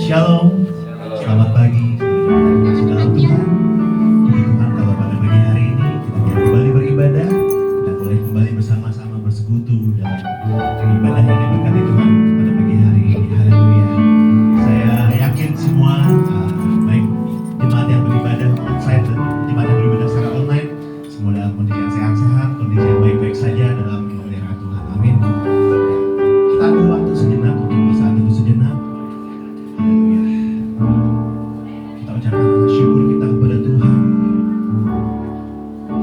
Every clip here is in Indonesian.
Shalom, selamat pagi, kasih dalam Tuhan. Puji Tuhan kalau pada pagi hari ini kita boleh kembali beribadah, kita boleh kembali bersama-sama bersekutu dalam ibadah yang diberkati Tuhan pada pagi hari ini. Haleluya. Saya yakin semua, baik jemaat yang beribadah onsite dan jemaat yang beribadah secara online, semua dalam kondisi yang sehat-sehat, kondisi yang baik-baik saja dalam pemeliharaan Tuhan. Amin. Kita ambil waktu sejenak untuk bersaat teduh sejenak. Kita ucapkan syukur kita kepada Tuhan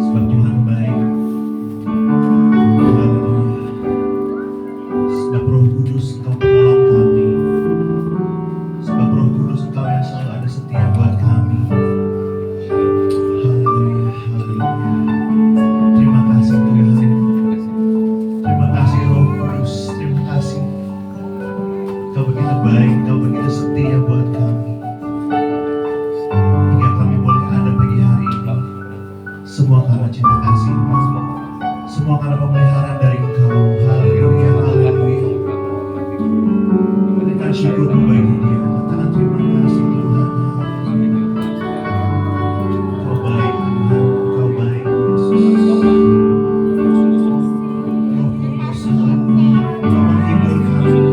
sebab Tuhan baik. Haleluya. Sebab Roh Kudus Engkau penolong kami. Sebab Roh Kudus Engkau yang selalu ada setia buat kami. Haleluya, haleluya. Terima kasih Tuhan. Terima kasih Roh Kudus. Terima kasih. Engkau begitu baik, Engkau begitu setia buat kami. Hingga kami boleh ada pagi hari ini. Semua karena cinta kasih-Mu. Semua karena pemeliharaan dari Engkau. Haleluya, haleluya. Berikan syukur-Mu bagi Dia. Katakan terima kasih Tuhan. Engkau baik Tuhan. Engkau baik Yesus. Roh Kudus, haleluya. Engkau menghibur kami.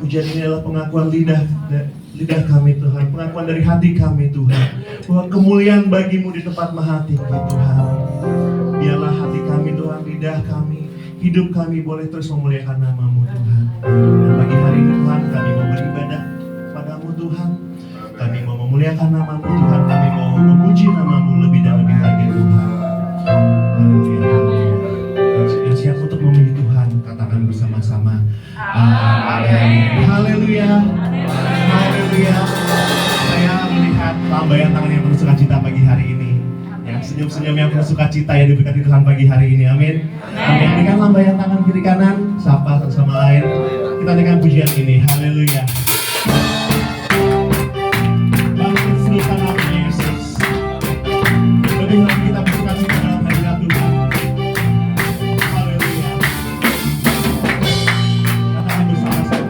Pujian ini adalah pengakuan lidah kami Tuhan, pengakuan dari hati kami Tuhan, bahwa kemuliaan bagimu di tempat mahati Tuhan. Biarlah hati kami Tuhan, lidah kami, hidup kami boleh terus memuliakan namamu Tuhan. Dan bagi hari ini Tuhan, kami mau beribadah padamu Tuhan, kami mau memuliakan namamu Tuhan, kami mau memuji namamu lebih dan lebih lagi Tuhan. Haleluya. Yang siap untuk memuji Tuhan, katakan bersama-sama. Amin. Haleluya. Haleluya. Saya melihat lambaian tangan yang penuh sukacita pagi hari ini. Yang senyum-senyum yang penuh sukacita yang diberkati Tuhan pagi hari ini. Amin. Amin. Berikan lambaian tangan kiri kanan, sapa satu sama lain. Kita dengan pujian ini. Haleluya. Bangkit serukan nama Yesus. Lebih lagi kita bersukacita dalam hadirat Tuhan. Haleluya. Katakan bersama-sama.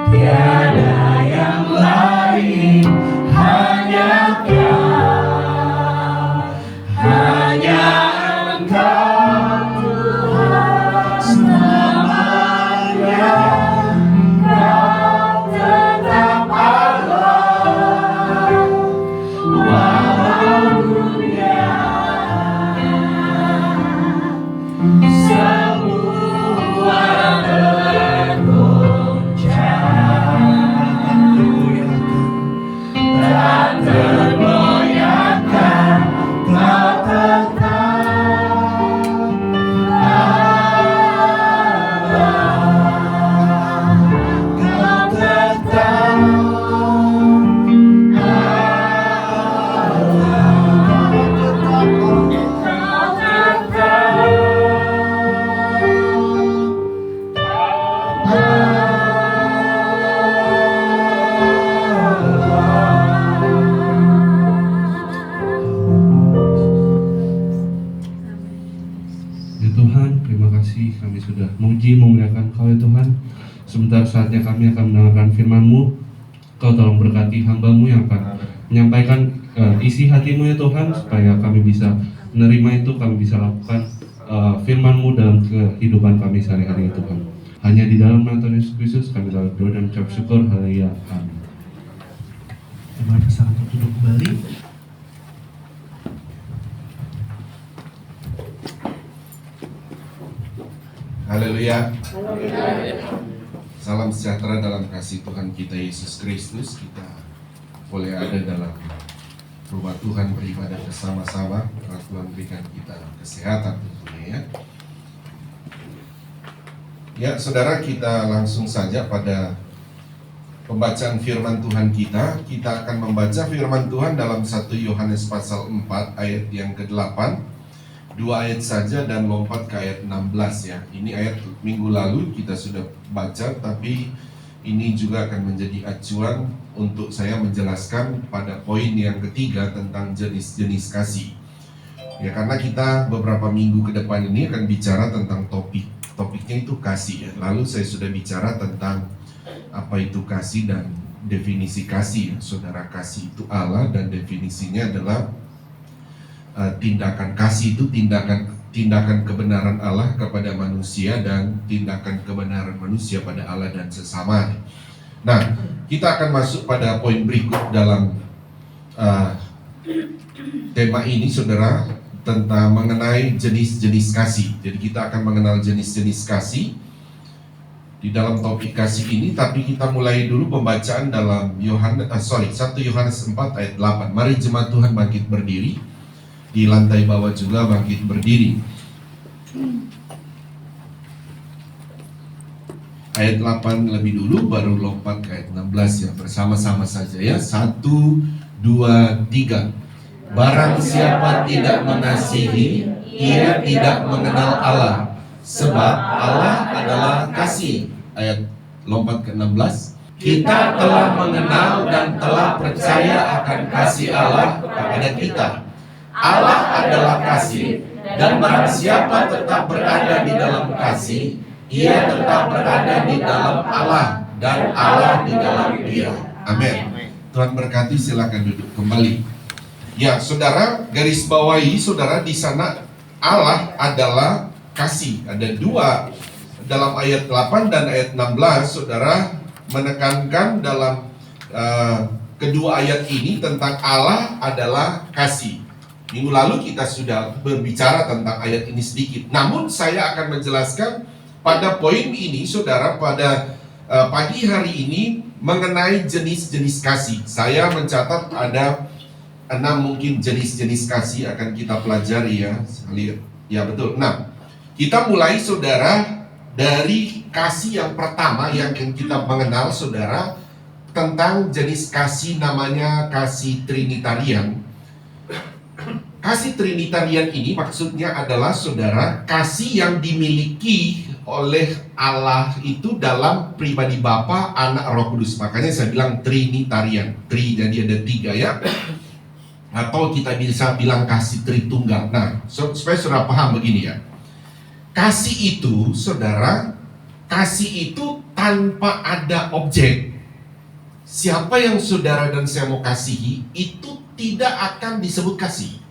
Tiada yang lain, hanya Kau, hanya Engkau Tuhan selamanya. Kau tetap Allah, walau dunia semua tak tergoyahkan, Kau tetap Allah, Kau tetap Ya Tuhan, terima kasih kami sudah memuji memuliakan Kau ya Tuhan. Sebentar saatnya kami akan mendengarkan firman-Mu. Kau tolong berkati hamba-Mu yang akan menyampaikan isi hati-Mu ya Tuhan, supaya kami bisa menerima itu, kami bisa lakukan firman-Mu dalam kehidupan kami sehari-hari ya Tuhan. Hanya di dalam nama Tuhan Yesus Kristus kami dapat berdoa dan ucap syukur. Haleluya. Amin. Teman bersama untuk duduk kembali. Haleluya. Salam sejahtera dalam kasih Tuhan kita Yesus Kristus. Kita boleh ada dalam rumah Tuhan beribadah bersama-sama. Karena Tuhan berikan kita kesehatan tentunya ya. Ya saudara, kita langsung saja pada pembacaan firman Tuhan kita. Kita akan membaca firman Tuhan dalam 1 Yohanes pasal 4 ayat yang ke-8. 2 ayat saja dan lompat ke ayat 16 ya. Ini ayat minggu lalu kita sudah baca, tapi ini juga akan menjadi acuan untuk saya menjelaskan pada poin yang ketiga tentang jenis-jenis kasih. Ya, karena kita beberapa minggu ke depan ini akan bicara tentang topiknya itu kasih ya. Lalu saya sudah bicara tentang apa itu kasih dan definisi kasih ya. Saudara, kasih itu Allah dan definisinya adalah tindakan kasih itu tindakan kebenaran Allah kepada manusia dan tindakan kebenaran manusia pada Allah dan sesama. Nah, kita akan masuk pada poin berikut dalam tema ini, saudara, tentang mengenai jenis-jenis kasih. Jadi kita akan mengenal jenis-jenis kasih di dalam topik kasih ini, tapi kita mulai dulu pembacaan dalam 1 Yohanes 4 ayat 8. Mari jemaat Tuhan bangkit berdiri. Di lantai bawah juga bangkit berdiri. Ayat 8 lebih dulu, baru lompat ke ayat 16 ya. Bersama-sama saja ya. 1, 2, 3. Barang siapa tidak mengasihi, ia tidak mengenal Allah, sebab Allah adalah kasih. Ayat lompat ke 16. Kita telah mengenal dan telah percaya akan kasih Allah kepada kita. Allah adalah kasih, dan barang siapa tetap berada di dalam kasih, ia tetap berada di dalam Allah, dan Allah di dalam dia. Amin. Tuhan berkati, silakan duduk kembali. Ya, saudara, garis bawahi saudara di sana, Allah adalah kasih. Ada dua dalam ayat 8 dan ayat 16, saudara menekankan dalam kedua ayat ini tentang Allah adalah kasih. Minggu lalu kita sudah berbicara tentang ayat ini sedikit. Namun saya akan menjelaskan pada poin ini, saudara, pada pagi hari ini mengenai jenis-jenis kasih. Saya mencatat ada 6 mungkin jenis-jenis kasih akan kita pelajari ya. Ya betul, 6. Kita mulai, saudara, dari kasih yang pertama yang kita mengenal, saudara, tentang jenis kasih namanya kasih Trinitarian. Kasih Trinitarian ini maksudnya adalah, saudara, kasih yang dimiliki oleh Allah itu dalam pribadi Bapa, Anak, Roh Kudus. Makanya saya bilang Trinitarian. Jadi ada 3 ya. Atau kita bisa bilang kasih Tritunggal. Nah, supaya saudara paham begini ya. kasih itu, saudara, kasih itu tanpa ada objek. Siapa yang saudara dan saya mau kasihi, itu tidak akan disebut kasih.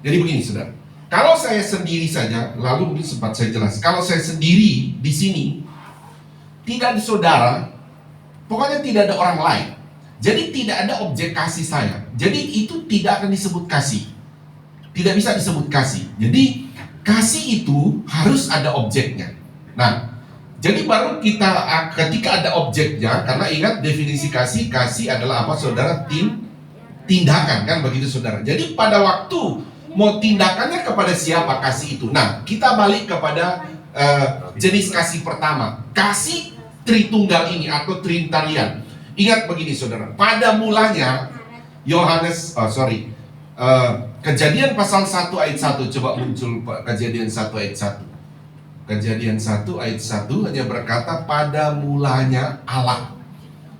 Jadi begini, saudara. Kalau saya sendiri saja, lalu mungkin sempat saya jelas. Kalau saya sendiri di sini, tidak ada saudara, pokoknya tidak ada orang lain. Jadi tidak ada objek kasih saya. Jadi itu tidak akan disebut kasih. Tidak bisa disebut kasih. Jadi kasih itu harus ada objeknya. Nah, jadi baru kita ketika ada objeknya, karena ingat definisi kasih adalah apa, saudara? Tindakan, kan begitu, saudara. Jadi pada waktu mau tindakannya kepada siapa kasih itu. Nah, kita balik kepada jenis kasih pertama, kasih Tritunggal ini atau Trinitarian. Ingat begini, saudara. Pada mulanya Kejadian pasal 1 ayat 1, coba muncul Kejadian 1 ayat 1. Kejadian 1 ayat 1 hanya berkata pada mulanya Allah.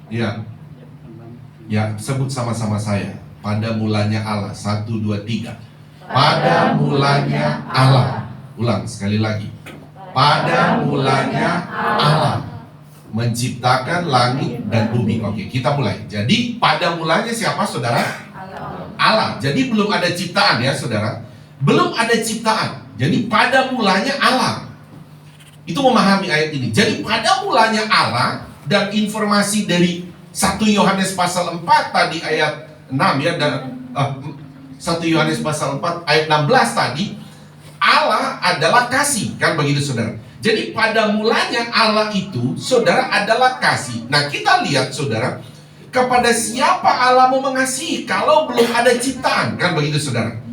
Ya, sebut sama-sama saya. Pada mulanya Allah. 1, 2, 3. Pada mulanya Allah. Ulang sekali lagi. Pada mulanya Allah menciptakan langit dan bumi. Oke, kita mulai. Jadi pada mulanya siapa, saudara? Allah. Jadi belum ada ciptaan ya, saudara. Belum ada ciptaan. Jadi pada mulanya Allah. Itu memahami ayat ini. Jadi pada mulanya Allah, dan informasi dari 1 Yohanes pasal 4 tadi ayat 6 ya, dan 1 Yohanes pasal 4 ayat 16 tadi, Allah adalah kasih, kan begitu, saudara. Jadi pada mulanya Allah itu, saudara, adalah kasih. Nah, kita lihat, saudara, kepada siapa Allah mau mengasihi kalau belum ada ciptaan, kan begitu, saudara.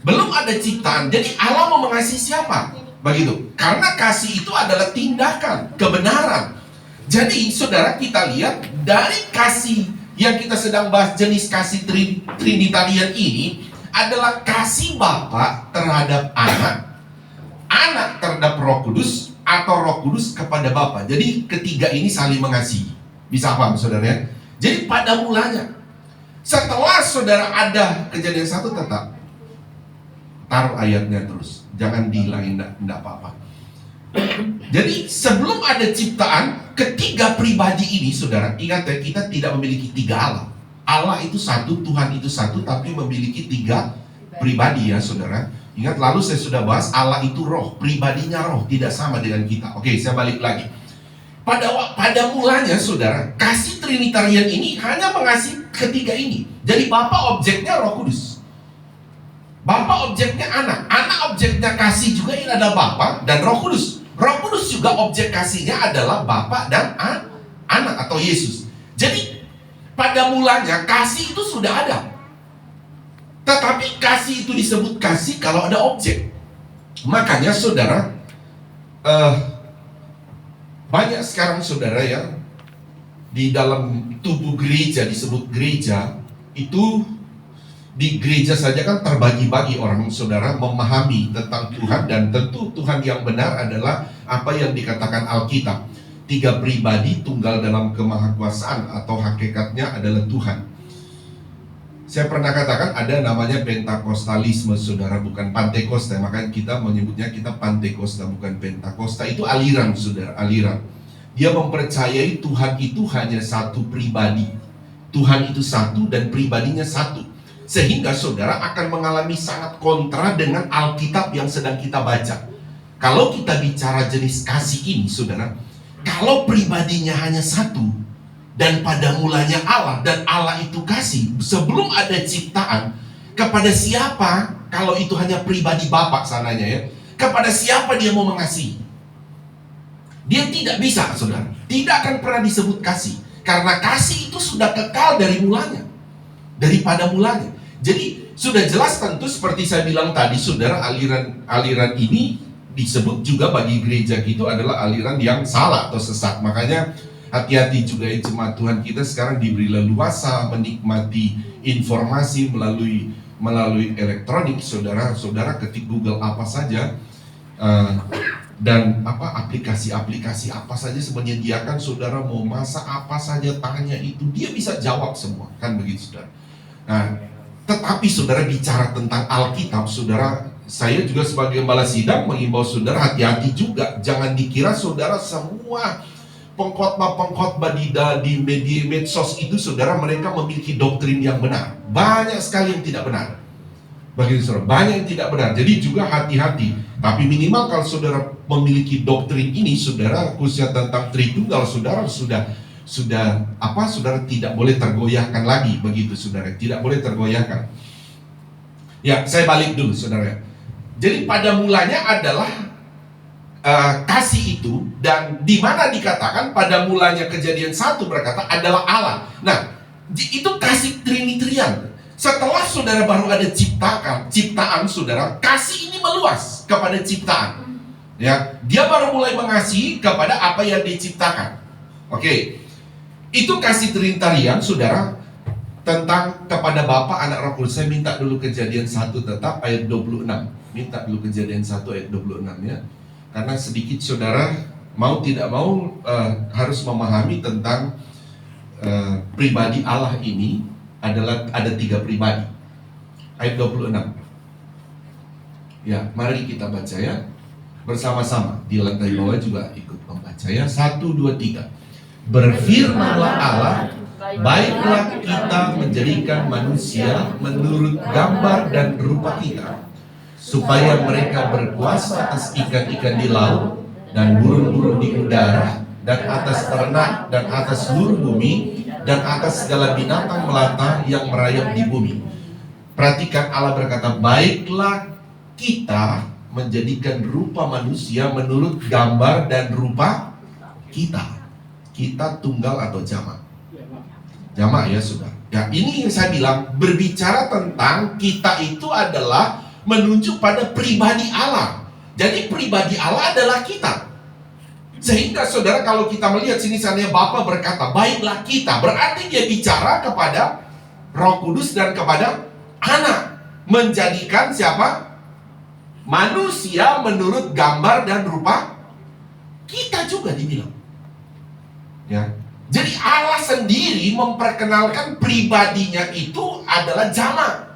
Belum ada ciptaan, jadi Allah mau mengasihi siapa? Begitu. Karena kasih itu adalah tindakan, kebenaran. Jadi, saudara, kita lihat dari kasih yang kita sedang bahas, jenis kasih Trinitarian ini adalah kasih Bapa terhadap anak, anak terhadap Roh Kudus, atau Roh Kudus kepada Bapa. Jadi ketiga ini saling mengasihi. Bisa paham, saudara ya? Jadi pada mulanya, setelah saudara ada Kejadian 1, tetap taruh ayatnya terus, jangan dihilangin, enggak apa-apa. Jadi sebelum ada ciptaan, ketiga pribadi ini, saudara, ingat ya, kita tidak memiliki tiga Allah. Allah itu satu, Tuhan itu satu, tapi memiliki tiga pribadi ya, saudara. Ingat, lalu saya sudah bahas Allah itu roh, pribadinya roh, tidak sama dengan kita. Oke, saya balik lagi. Pada mulanya, saudara, kasih Trinitarian ini hanya mengasihi ketiga ini. Jadi Bapa objeknya Roh Kudus, Bapa objeknya anak, anak objeknya kasih juga ini adalah Bapa dan Roh Kudus. Roh Kudus juga objek kasihnya adalah Bapa dan anak atau Yesus. Jadi pada mulanya kasih itu sudah ada. Tetapi kasih itu disebut kasih kalau ada objek. Makanya, saudara, banyak sekarang, saudara, ya, di dalam tubuh gereja disebut gereja. Itu di gereja saja kan terbagi-bagi orang, saudara, memahami tentang Tuhan. Dan tentu Tuhan yang benar adalah apa yang dikatakan Alkitab. 3 pribadi tunggal dalam kemahakuasaan, atau hakikatnya adalah Tuhan. Saya pernah katakan ada namanya Pentakostalisme, saudara, bukan Pantekosta. Makanya kita menyebutnya Pantekosta, bukan Pentakosta. Itu aliran, saudara, aliran. Dia mempercayai Tuhan itu hanya satu pribadi. Tuhan itu satu dan pribadinya satu. Sehingga saudara akan mengalami sangat kontra dengan Alkitab yang sedang kita baca. Kalau kita bicara jenis kasih ini, saudara, kalau pribadinya hanya satu, dan pada mulanya Allah, dan Allah itu kasih, sebelum ada ciptaan, kepada siapa, kalau itu hanya pribadi Bapa sananya ya, kepada siapa dia mau mengasihi? Dia tidak bisa, saudara, tidak akan pernah disebut kasih, karena kasih itu sudah kekal dari mulanya, daripada mulanya. Jadi sudah jelas, tentu seperti saya bilang tadi, saudara, aliran ini disebut juga bagi gereja itu adalah aliran yang salah atau sesat. Makanya hati-hati juga ya, jemaat Tuhan kita sekarang diberi leluasa menikmati informasi melalui elektronik. Saudara ketik Google apa saja, dan aplikasi-aplikasi apa saja menyediakan, saudara mau masak apa saja, tanya itu, dia bisa jawab semua, kan begitu, saudara. Nah, tetapi saudara bicara tentang Alkitab, saudara, saya juga sebagai gembala sidang mengimbau saudara hati-hati juga. Jangan dikira saudara semua pengkhotbah di media medsos itu saudara mereka memiliki doktrin yang benar. Banyak sekali yang tidak benar. Bagi saudara, banyak yang tidak benar. Jadi juga hati-hati. Tapi minimal kalau saudara memiliki doktrin ini, saudara khususnya tentang Tritunggal, saudara saudara tidak boleh tergoyahkan lagi, begitu saudara, tidak boleh tergoyahkan. Ya, saya balik dulu saudara. Jadi pada mulanya adalah kasih itu, dan di mana dikatakan pada mulanya Kejadian 1 berkata adalah Allah. Nah, itu kasih Trinitarian. Setelah saudara baru ada ciptaan saudara, kasih ini meluas kepada ciptaan. Ya, dia baru mulai mengasihi kepada apa yang diciptakan. Oke. Itu kasih Trinitarian saudara tentang kepada Bapa, Anak, Roh Kudus. Saya minta dulu Kejadian 1 tetap ayat 26. Minta dulu Kejadian 1 ayat 26 ya. Karena sedikit saudara mau tidak mau harus memahami tentang pribadi Allah ini adalah ada 3 pribadi. Ayat 26. Ya, mari kita baca ya. Bersama-sama di lantai bawah juga ikut membaca ya. 1, 2, 3. Berfirmanlah Allah, baiklah kita menjadikan manusia menurut gambar dan rupa kita, supaya mereka berkuasa atas ikan-ikan di laut dan burung-burung di udara, dan atas ternak dan atas seluruh bumi, dan atas segala binatang melata yang merayap di bumi. Perhatikan, Allah berkata, baiklah kita menjadikan rupa manusia menurut gambar dan rupa kita. Kita tunggal atau jamak? Jamak ya sudah. Ya, ini yang saya bilang, berbicara tentang kita itu adalah menunjuk pada pribadi Allah. Jadi pribadi Allah adalah kita. Sehingga saudara kalau kita melihat sini misalnya Bapa berkata, baiklah kita, berarti dia bicara kepada Roh Kudus dan kepada Anak. Menjadikan siapa? Manusia menurut gambar dan rupa kita juga dibilang. Ya. Jadi Allah sendiri memperkenalkan pribadinya itu adalah jamak.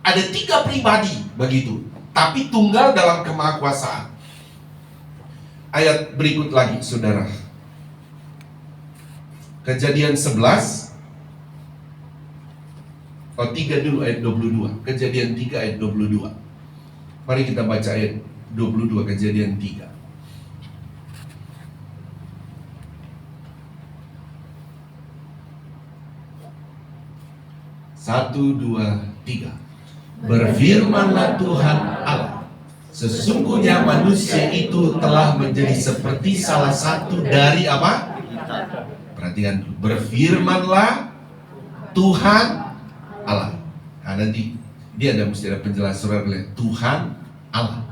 Ada 3 pribadi begitu, tapi tunggal dalam kemahakuasaan. Ayat berikut lagi saudara. Kejadian 11. 3 dulu ayat 22. Kejadian 3 ayat 22. Mari kita baca ayat 22 Kejadian 3. 1, 2, 3. Berfirmanlah Tuhan Allah, sesungguhnya manusia itu telah menjadi seperti salah satu dari apa? Perhatikan, berfirmanlah Tuhan Allah. Nah, nanti dia mesti ada penjelasan Tuhan Allah,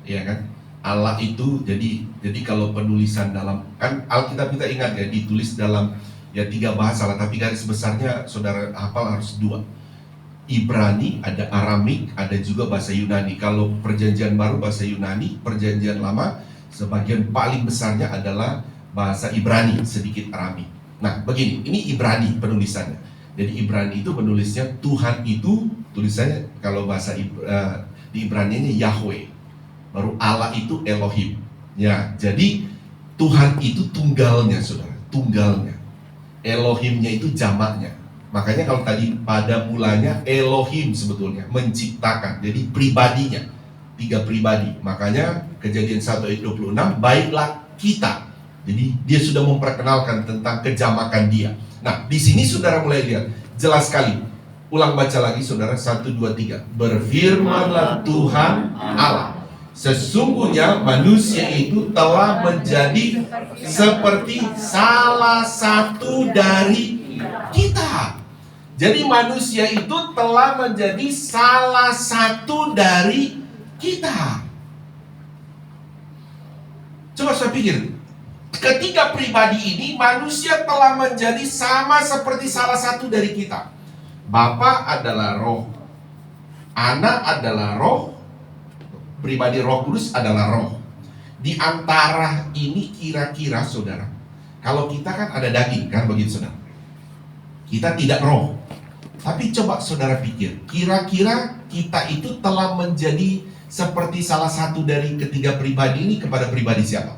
ya kan? Allah itu jadi kalau penulisan dalam kan Alkitab kita ingat ya, ditulis dalam ya 3 bahasa lah, tapi garis besarnya saudara hafal harus 2. Ibrani, ada Aramik, ada juga bahasa Yunani. Kalau perjanjian baru bahasa Yunani, perjanjian lama sebagian paling besarnya adalah bahasa Ibrani, sedikit Aramik. Nah begini, ini Ibrani penulisannya. Jadi Ibrani itu penulisnya Tuhan itu, tulisannya kalau bahasa di Ibrani-nya Yahweh. Baru Allah itu Elohim. Ya, jadi Tuhan itu tunggalnya saudara, tunggalnya. Elohimnya itu jamaknya. Makanya kalau tadi pada mulanya Elohim sebetulnya menciptakan. Jadi pribadinya 3 pribadi. Makanya Kejadian 1 ayat 26, baiklah kita. Jadi dia sudah memperkenalkan tentang kejamakan dia. Nah di sini saudara mulai lihat jelas sekali. Ulang baca lagi saudara, 1, 2, 3. Berfirmanlah Tuhan Allah, sesungguhnya manusia itu telah menjadi seperti salah satu dari kita. Jadi manusia itu telah menjadi salah satu dari kita. Coba saya pikir, ketiga pribadi ini manusia telah menjadi sama seperti salah satu dari kita. Bapa adalah roh, Anak adalah roh, pribadi Roh Kudus adalah roh. Di antara ini kira-kira saudara, kalau kita kan ada daging kan begitu saudara, kita tidak roh. Tapi coba saudara pikir, kira-kira kita itu telah menjadi seperti salah satu dari ketiga pribadi ini kepada pribadi siapa?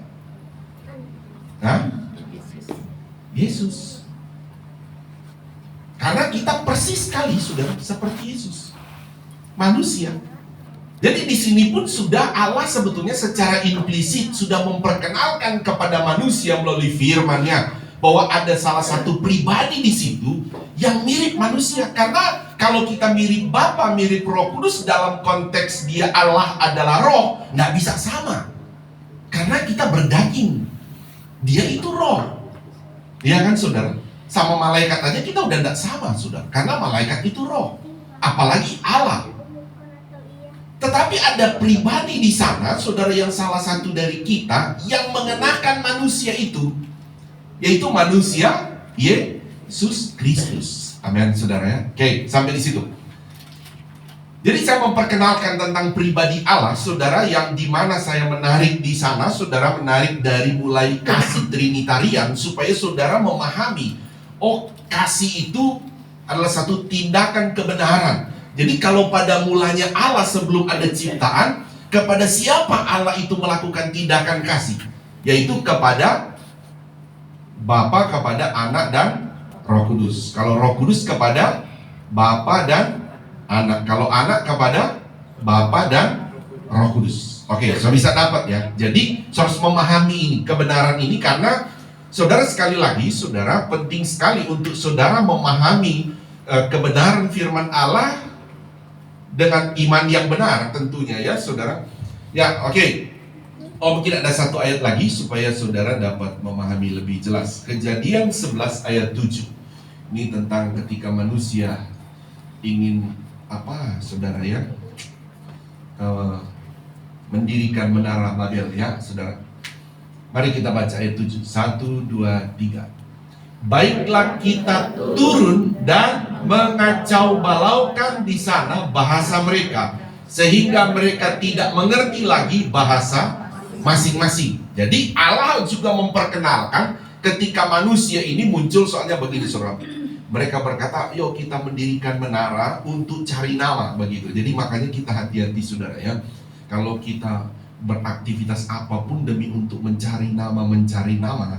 Hah? Yesus. Karena kita persis sekali sudah seperti Yesus, manusia. Jadi di sini pun sudah Allah sebetulnya secara implisit sudah memperkenalkan kepada manusia melalui firman-Nya bahwa ada salah satu pribadi di situ yang mirip manusia. Karena kalau kita mirip Bapa, mirip Roh Kudus, dalam konteks dia Allah adalah Roh, nggak bisa sama. Karena kita berdaging, dia itu Roh. Iya kan saudara? Sama malaikat aja kita udah nggak sama saudara, karena malaikat itu Roh, apalagi Allah. Tetapi ada pribadi di sana saudara yang salah satu dari kita yang mengenakan manusia itu, yaitu manusia Yesus Kristus. Amin saudara ya. Oke, sampai di situ. Jadi saya memperkenalkan tentang pribadi Allah saudara, yang dimana saya menarik di sana, saudara menarik dari mulai kasih Trinitarian supaya saudara memahami, oh, kasih itu adalah satu tindakan kebenaran. Jadi kalau pada mulanya Allah sebelum ada ciptaan, kepada siapa Allah itu melakukan tindakan kasih? Yaitu kepada Bapa, kepada Anak dan Roh Kudus. Kalau Roh Kudus kepada Bapa dan Anak. Kalau Anak kepada Bapa dan Roh Kudus. Oke, saya bisa dapat ya. Jadi saya harus memahami ini, kebenaran ini, karena saudara, sekali lagi saudara, penting sekali untuk saudara memahami kebenaran firman Allah dengan iman yang benar tentunya ya saudara. Ya, oke. Oh, mungkin ada satu ayat lagi supaya saudara dapat memahami lebih jelas. Kejadian 11 ayat 7. Ini tentang ketika manusia ingin apa saudara ya, mendirikan menara Babel ya saudara. Mari kita baca ayat 7. 1, 2, 3. Baiklah kita turun dan mengacau balaukan di sana bahasa mereka, sehingga mereka tidak mengerti lagi bahasa masing-masing. Jadi Allah juga memperkenalkan ketika manusia ini muncul, soalnya begini saudara. Mereka berkata, yuk kita mendirikan menara untuk cari nama, begitu. Jadi makanya kita hati-hati saudara ya. Kalau kita beraktivitas apapun demi untuk mencari nama,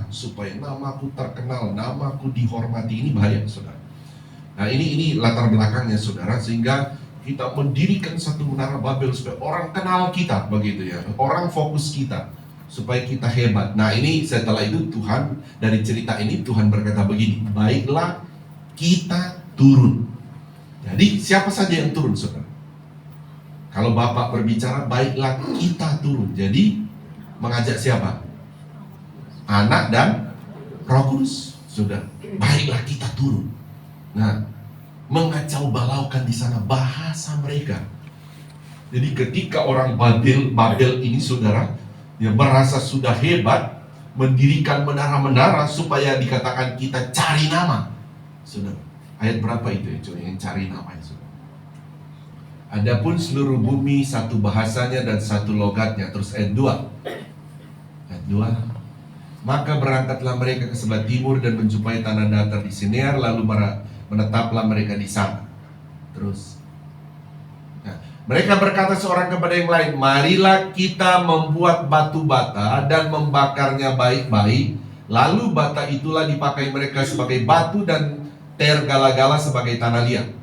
supaya namaku terkenal, namaku dihormati, ini bahaya saudara. Nah ini latar belakangnya saudara, sehingga kita mendirikan satu menara Babel supaya orang kenal kita, begitu ya. Orang fokus kita, supaya kita hebat. Nah ini setelah itu Tuhan, dari cerita ini Tuhan berkata begini, baiklah kita turun. Jadi siapa saja yang turun saudara? Kalau Bapak berbicara, baiklah kita turun. Jadi mengajak siapa? Anak dan Roh Kudus. Sudah, baiklah kita turun. Nah, mengacau balaukan di sana bahasa mereka. Jadi ketika orang Babel ini saudara, dia merasa sudah hebat, mendirikan menara-menara supaya dikatakan kita cari nama. Saudara, ayat berapa itu ya, coy, yang cari nama itu? Adapun seluruh bumi satu bahasanya dan satu logatnya. Terus ayat 2. Ayat 2. Maka berangkatlah mereka ke sebelah timur dan menjumpai tanah datar di Sinear, lalu menetaplah mereka di sana. Terus nah, mereka berkata seorang kepada yang lain, marilah kita membuat batu bata dan membakarnya baik-baik. Lalu bata itulah dipakai mereka sebagai batu dan tergala-gala sebagai tanah liat.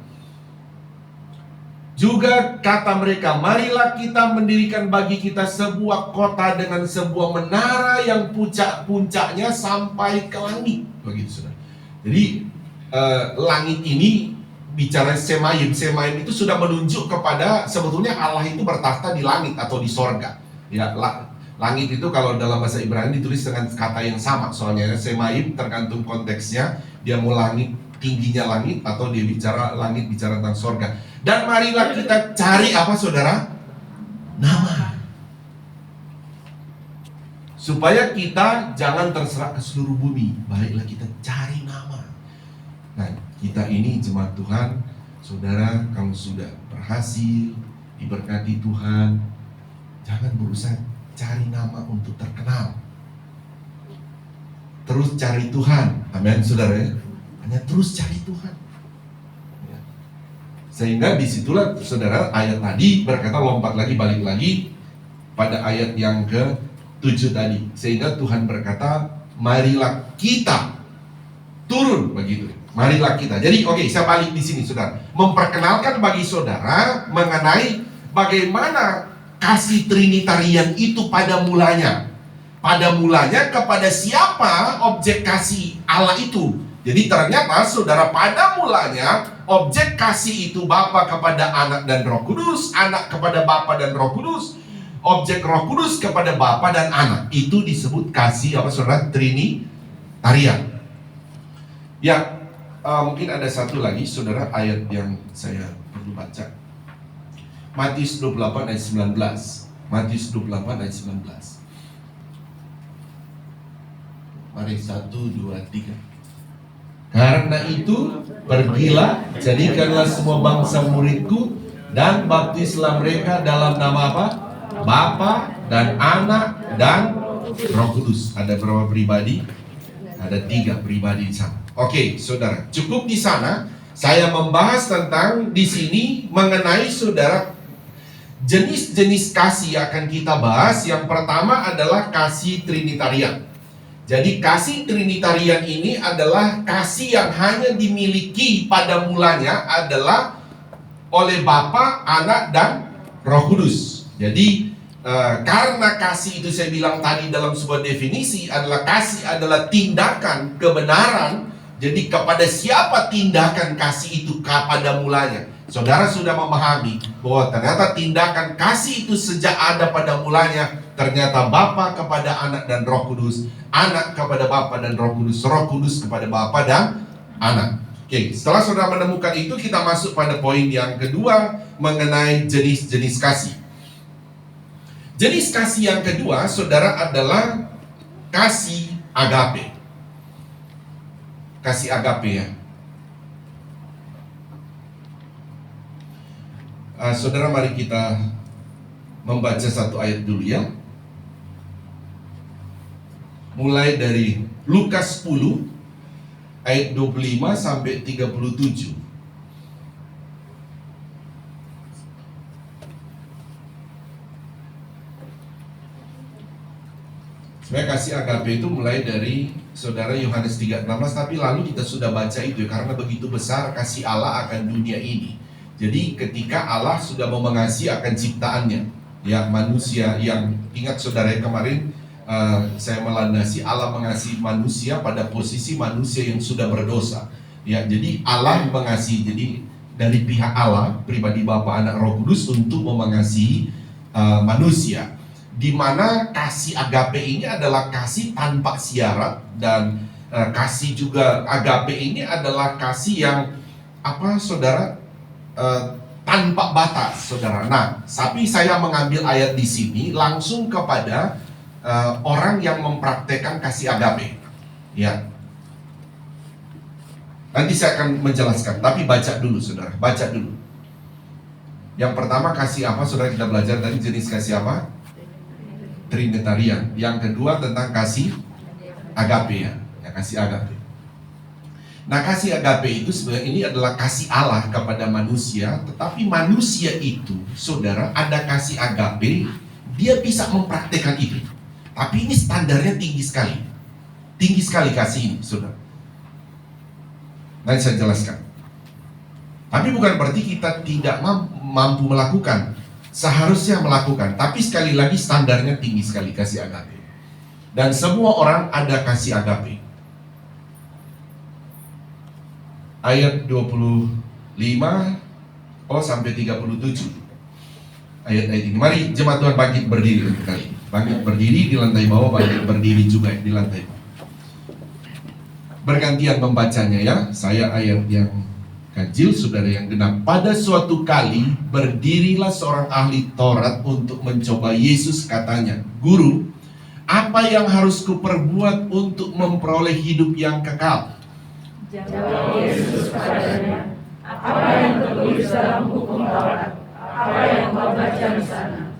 Juga kata mereka, marilah kita mendirikan bagi kita sebuah kota dengan sebuah menara yang puncaknya sampai ke langit. Begitu saudara. Jadi langit ini bicara Semayim. Semayim itu sudah menunjuk kepada sebetulnya Allah itu bertakhta di langit atau di sorga. Ya, langit itu kalau dalam bahasa Ibrani ditulis dengan kata yang sama. Soalnya Semayim tergantung konteksnya. Dia mau langit, tingginya langit, atau dia bicara langit bicara tentang sorga. Dan marilah kita cari apa saudara? Nama. Supaya kita jangan terserah ke seluruh bumi. Baiklah kita cari nama. Nah, kita ini jemaat Tuhan, saudara, kalau sudah berhasil, diberkati Tuhan, jangan berusaha cari nama untuk terkenal. Terus cari Tuhan. Amin saudara ya. Hanya terus cari Tuhan. Sehingga disitulah saudara ayat tadi berkata lompat lagi balik lagi pada ayat yang ke-7 tadi. Sehingga Tuhan berkata, marilah kita turun begitu. Marilah kita. Jadi oke, saya balik di sini saudara. Memperkenalkan bagi saudara mengenai bagaimana kasih Trinitarian itu pada mulanya. Pada mulanya kepada siapa objek kasih Allah itu. Jadi ternyata saudara pada mulanya objek kasih itu Bapa kepada Anak dan Roh Kudus, Anak kepada Bapa dan Roh Kudus, objek Roh Kudus kepada Bapa dan Anak. Itu disebut kasih apa saudara? Trinitarian. Ya, mungkin ada satu lagi saudara ayat yang saya perlu baca. Matius 28 ayat 19. Matius 28 ayat 19. Mari 1, 2, 3. Karena itu, pergilah, jadikanlah semua bangsa muridku, dan baptislah mereka dalam nama apa? Bapa dan Anak dan Roh Kudus. Ada berapa pribadi? Ada 3 pribadi di sana. Oke, saudara, cukup di sana. Saya membahas tentang di sini mengenai saudara jenis-jenis kasih yang akan kita bahas. Yang pertama adalah kasih Trinitarian. Jadi kasih Trinitarian ini adalah kasih yang hanya dimiliki pada mulanya adalah oleh Bapa, Anak, dan Roh Kudus. Jadi karena kasih itu saya bilang tadi dalam sebuah definisi adalah kasih adalah tindakan kebenaran. Jadi kepada siapa tindakan kasih itu pada mulanya? Saudara sudah memahami bahwa ternyata tindakan kasih itu sejak ada pada mulanya ternyata Bapa kepada Anak dan Roh Kudus, Anak kepada Bapa dan Roh Kudus, Roh Kudus kepada Bapa dan Anak. Oke, setelah saudara menemukan itu, kita masuk pada poin yang kedua mengenai jenis-jenis kasih. Jenis kasih yang kedua, saudara, adalah kasih agape. Kasih agape ya. Saudara, mari kita membaca satu ayat dulu ya. Mulai dari Lukas 10 ayat 25 sampai 37. Sebenarnya kasih agape itu mulai dari saudara Yohanes 3:16, tapi lalu kita sudah baca itu karena begitu besar kasih Allah akan dunia ini. Jadi ketika Allah sudah mau mengasihi akan ciptaannya, ya manusia yang ingat saudara kemarin saya melandasi Allah mengasihi manusia pada posisi manusia yang sudah berdosa. Ya, jadi Allah mengasihi, jadi dari pihak Allah, pribadi Bapa, Anak, Roh Kudus untuk mengasihi manusia. Di mana kasih agape ini adalah kasih tanpa syarat, dan kasih juga agape ini adalah kasih yang apa saudara? Tanpa batas, saudara. Nah, tapi saya mengambil ayat di sini langsung kepada orang yang mempraktekkan kasih agape. Ya. Nanti saya akan menjelaskan, tapi baca dulu, saudara. Baca dulu. Yang pertama kasih apa, saudara? Kita belajar tadi jenis kasih apa? Trinitarian. Yang kedua tentang kasih agape ya. Ya, kasih agape. Nah, kasih agape itu sebenarnya ini adalah kasih Allah kepada manusia, tetapi manusia itu, saudara, ada kasih agape, dia bisa mempraktekkan itu. Tapi ini standarnya tinggi sekali. Tinggi sekali kasih ini, saudara. Nanti saya jelaskan. Tapi bukan berarti kita tidak mampu melakukan. Seharusnya melakukan. Tapi sekali lagi standarnya tinggi sekali kasih agape. Dan semua orang ada kasih agape. Ayat 25 sampai 37. Ayat-ayat ini. Mari jemaat Tuhan bangkit berdiri untuk kali ini. Bangkit berdiri di lantai bawah, bangkit berdiri juga di lantai bawah. Bergantian membacanya ya. Saya ayat yang ganjil, saudara yang genap. Pada suatu kali berdirilah seorang ahli Taurat untuk mencoba Yesus, katanya, "Guru, apa yang harus kuperbuat untuk memperoleh hidup yang kekal?" Jawab Yesus padanya, "Apa yang tertulis dalam hukum Taurat? Apa yang kau baca di sana?"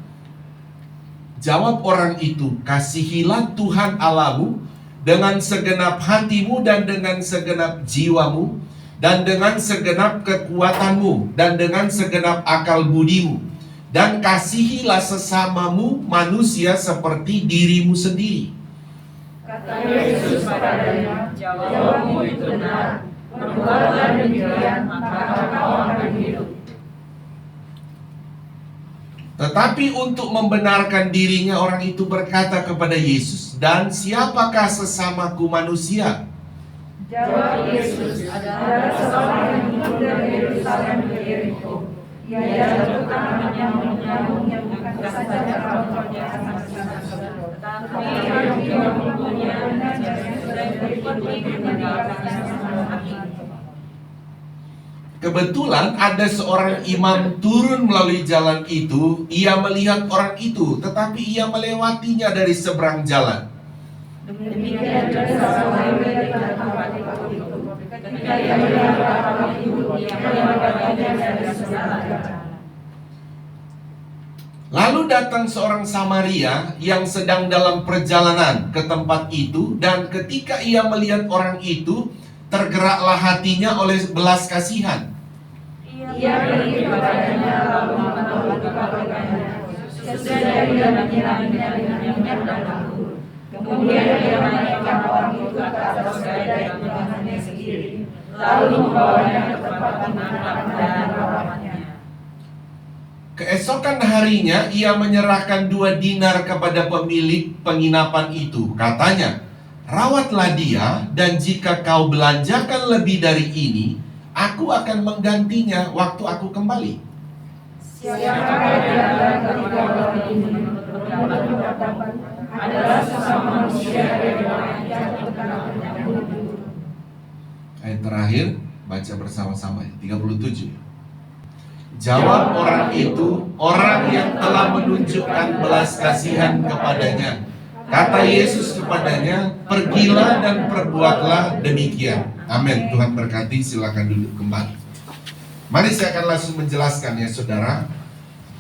Jawab orang itu, "Kasihilah Tuhan Allahmu dengan segenap hatimu dan dengan segenap jiwamu dan dengan segenap kekuatanmu, dan dengan segenap akal budimu. Dan kasihilah sesamamu manusia seperti dirimu sendiri. Kata Yesus padanya, jawabmu itu benar. Perbuatlah demikian, maka kau akan hidup. Tetapi untuk membenarkan dirinya, orang itu berkata kepada Yesus, "Dan siapakah sesamaku manusia?" Jawab Yesus, ada seorang yang turun dari Yerusalem ke Yeriko. Ia jatuh ke tangannya menyambung yang bukan saja rambutnya tetapi yang dia mempunyai yang sudah diikuti meninggalkan sama hati. Kebetulan ada seorang imam turun melalui jalan itu. Ia melihat orang itu, tetapi ia melewatinya dari seberang jalan. Demikian juga seorang lelaki dan tempat itu. Ketika ia melihat orang itu, ia melewatinya dari seberang jalan. Lalu datang seorang Samaria yang sedang dalam perjalanan ke tempat itu, dan ketika ia melihat orang itu, tergeraklah hatinya oleh belas kasihan. Ia pergi kepadanya lalu menaruh kepadanya. Sesudah ia menyiraminya dengan minyak dan anggur. Kemudian ia menaikkan orang itu ke atas sepeda dengan tangannya sendiri, lalu membawanya ke tempat di mana keadaan bapaknya. Keesokan harinya ia menyerahkan 2 dinar kepada pemilik penginapan itu. Katanya, "Rawatlah dia, dan jika kau belanjakan lebih dari ini, aku akan menggantinya waktu aku kembali." Siapakah di antara ketiga orang ini berpendapat adalah sesama manusia dari orang yang jatuh ke tangannya dulu. Ayat terakhir, baca bersama-sama, 37. Jawab orang itu, orang yang telah menunjukkan belas kasihan kepadanya. Kata Yesus kepadanya, "Pergilah dan perbuatlah demikian." Amin. Tuhan berkati, silakan duduk kembali. Mari saya akan langsung menjelaskan ya saudara.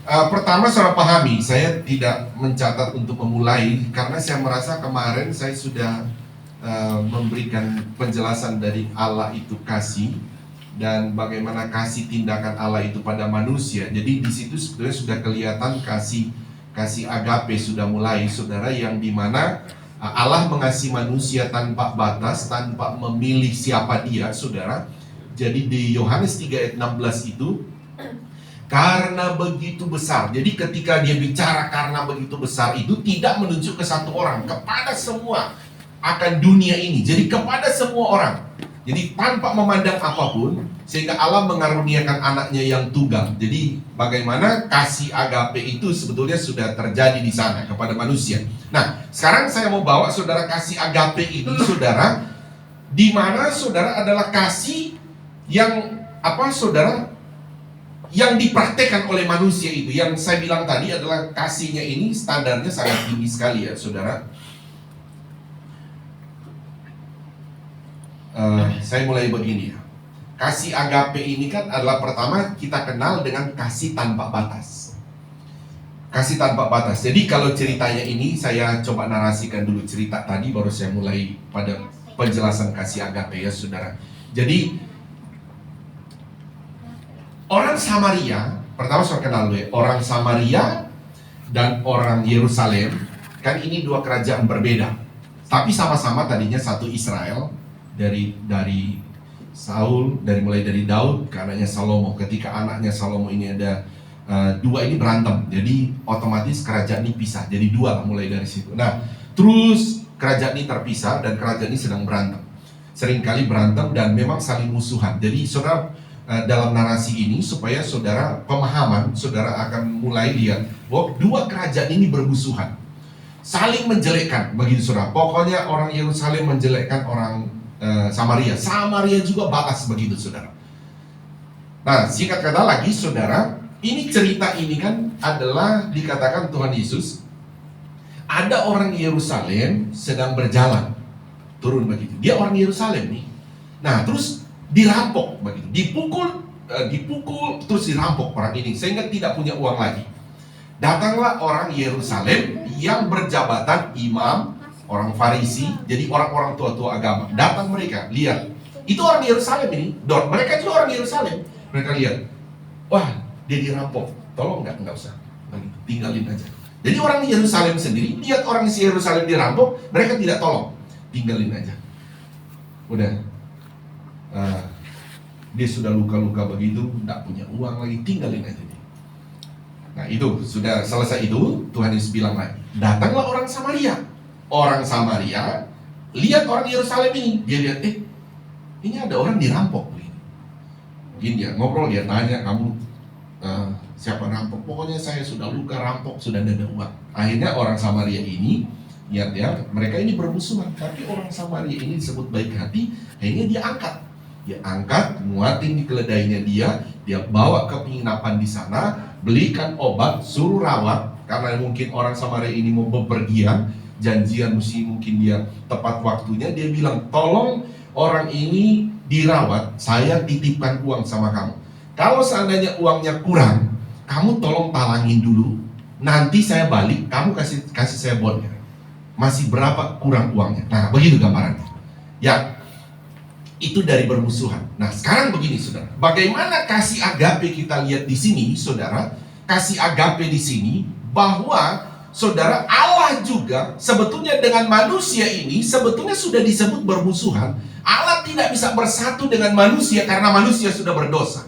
Pertama saudara pahami, saya tidak mencatat untuk memulai karena saya merasa kemarin saya sudah memberikan penjelasan dari Allah itu kasih dan bagaimana kasih tindakan Allah itu pada manusia. Jadi di situ sebetulnya sudah kelihatan kasih agape sudah mulai saudara, yang dimana Allah mengasihi manusia tanpa batas, tanpa memilih siapa dia saudara. Jadi di Yohanes 3 ayat 16 itu, karena begitu besar. Jadi ketika dia bicara karena begitu besar itu tidak menunjuk ke satu orang, kepada semua akan dunia ini. Jadi kepada semua orang. Jadi tanpa memandang apapun, sehingga Allah mengaruniakan anaknya yang tunggal. Jadi bagaimana kasih agape itu sebetulnya sudah terjadi di sana kepada manusia. Nah, sekarang saya mau bawa saudara kasih agape ini saudara, di mana saudara adalah kasih yang saudara, yang dipraktekkan oleh manusia itu. Yang saya bilang tadi adalah kasihnya ini standarnya sangat tinggi sekali ya saudara. Saya mulai begini ya. Kasih agape ini kan adalah pertama kita kenal dengan kasih tanpa batas. Kasih tanpa batas. Jadi kalau ceritanya ini saya coba narasikan dulu cerita tadi, baru saya mulai pada penjelasan kasih agape ya saudara. Jadi orang Samaria, pertama saya kenal dulu ya, orang Samaria dan orang Yerusalem, kan ini 2 kerajaan berbeda. Tapi sama-sama tadinya satu Israel, dari Saul, mulai dari Daud ke anaknya Salomo. Ketika anaknya Salomo ini ada 2 ini berantem, jadi otomatis kerajaan ini pisah, jadi 2 lah mulai dari situ. Nah, terus kerajaan ini terpisah dan kerajaan ini sedang berantem. Seringkali berantem dan memang saling musuhan. Jadi saudara, dalam narasi ini supaya saudara pemahaman, saudara akan mulai lihat bahwa 2 kerajaan ini bermusuhan, saling menjelekkan begitu saudara. Pokoknya orang Yerusalem menjelekkan orang Samaria juga batas begitu saudara. Nah, singkat kata lagi saudara, ini cerita ini kan adalah dikatakan Tuhan Yesus, ada orang Yerusalem sedang berjalan turun begitu. Dia orang Yerusalem nih. Nah, terus dirampok begitu, dipukul terus dirampok orang ini sehingga tidak punya uang lagi. Datanglah orang Yerusalem yang berjabatan imam, orang Farisi, jadi orang-orang tua-tua agama. Datang mereka, lihat Itu orang Yerusalem ini, mereka juga orang Yerusalem. Mereka lihat, wah dia dirampok, tolong nggak usah, tinggalin aja. Jadi orang Yerusalem sendiri lihat orang Yerusalem dirampok, mereka tidak tolong, tinggalin aja. Udah, dia sudah luka-luka begitu, nggak punya uang lagi, tinggalin aja dia. Nah itu sudah selesai itu, Tuhan Yesus bilang lagi, datanglah orang Samaria. Orang Samaria lihat orang Yerusalem ini, dia lihat, ini ada orang dirampok begini. Mungkin dia ngobrol, dia tanya, kamu siapa rampok? Pokoknya saya sudah luka, rampok, sudah ada uang. Akhirnya orang Samaria ini, lihat ya, mereka ini bermusuhan, tapi orang Samaria ini disebut baik hati. Akhirnya dia angkat, muatin di keledainya dia bawa ke penginapan di sana, belikan obat, suruh rawat, karena mungkin orang Samaria ini mau bepergian, janjian mungkin dia tepat waktunya. Dia bilang, tolong orang ini dirawat, saya titipkan uang sama kamu. Kalau seandainya uangnya kurang, kamu tolong talangin dulu, nanti saya balik, kamu kasih saya bonnya. Masih berapa kurang uangnya? Nah begitu gambarannya. Ya, itu dari bermusuhan. Nah sekarang begini saudara, bagaimana kasih agape kita lihat di sini saudara? Kasih agape di sini bahwa saudara, Allah juga sebetulnya dengan manusia ini sebetulnya sudah disebut bermusuhan. Allah tidak bisa bersatu dengan manusia karena manusia sudah berdosa.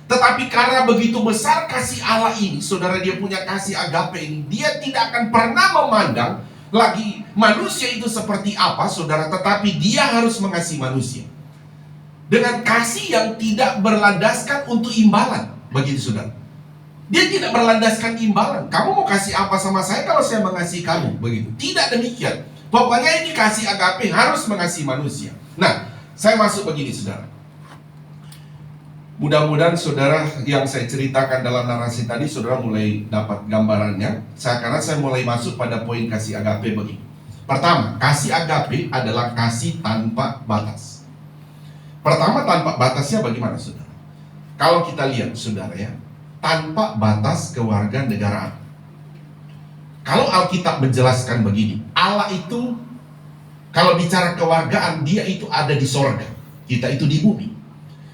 Tetapi karena begitu besar kasih Allah ini, saudara, dia punya kasih agape ini, dia tidak akan pernah memandang lagi manusia itu seperti apa saudara, tetapi dia harus mengasihi manusia dengan kasih yang tidak berlandaskan untuk imbalan. Begitu saudara, dia tidak berlandaskan imbalan. Kamu mau kasih apa sama saya kalau saya mengasihi kamu? Begitu. Tidak demikian. Pokoknya ini kasih agape harus mengasihi manusia. Nah, saya masuk begini saudara. Mudah-mudahan saudara yang saya ceritakan dalam narasi tadi, saudara mulai dapat gambarannya. Karena saya mulai masuk pada poin kasih agape begini. Pertama, kasih agape adalah kasih tanpa batas. Pertama, tanpa batasnya bagaimana saudara? Kalau kita lihat saudara ya, tanpa batas kewarganegaraan. Kalau Alkitab menjelaskan begini, Allah itu kalau bicara kewargaan, dia itu ada di sorga, kita itu di bumi.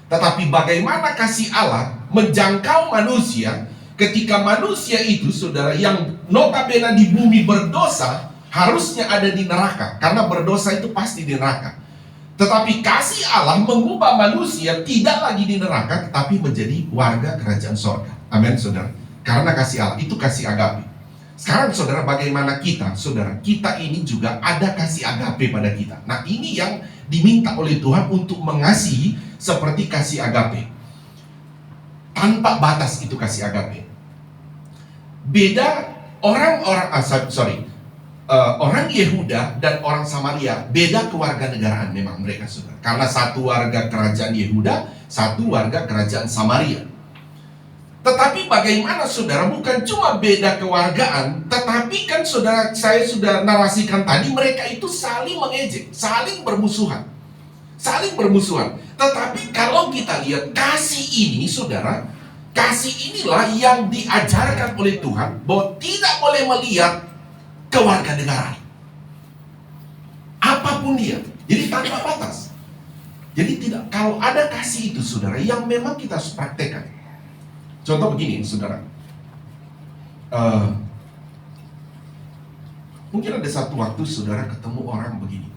Tetapi bagaimana kasih Allah menjangkau manusia ketika manusia itu saudara yang notabene di bumi berdosa harusnya ada di neraka, karena berdosa itu pasti di neraka. Tetapi kasih Allah mengubah manusia tidak lagi di neraka, tetapi menjadi warga kerajaan sorga. Amin saudara. Karena kasih Allah itu kasih agape. Sekarang saudara, bagaimana kita saudara, kita ini juga ada kasih agape pada kita. Nah ini yang diminta oleh Tuhan untuk mengasihi seperti kasih agape tanpa batas. Itu kasih agape. Beda orang-orang orang Yehuda dan orang Samaria, beda kewarganegaraan memang mereka saudara. Karena satu warga kerajaan Yehuda, satu warga kerajaan Samaria. Tetapi bagaimana saudara, bukan cuma beda kewargaan, tetapi kan saudara, saya sudah narasikan tadi, mereka itu saling mengejek, saling bermusuhan. Saling bermusuhan. Tetapi kalau kita lihat kasih ini saudara, kasih inilah yang diajarkan oleh Tuhan, bahwa tidak boleh melihat kewarganegaraan apapun dia. Jadi tanpa batas. Jadi tidak, kalau ada kasih itu saudara, yang memang kita harus praktekkan. Contoh begini saudara, mungkin ada satu waktu saudara ketemu orang begini,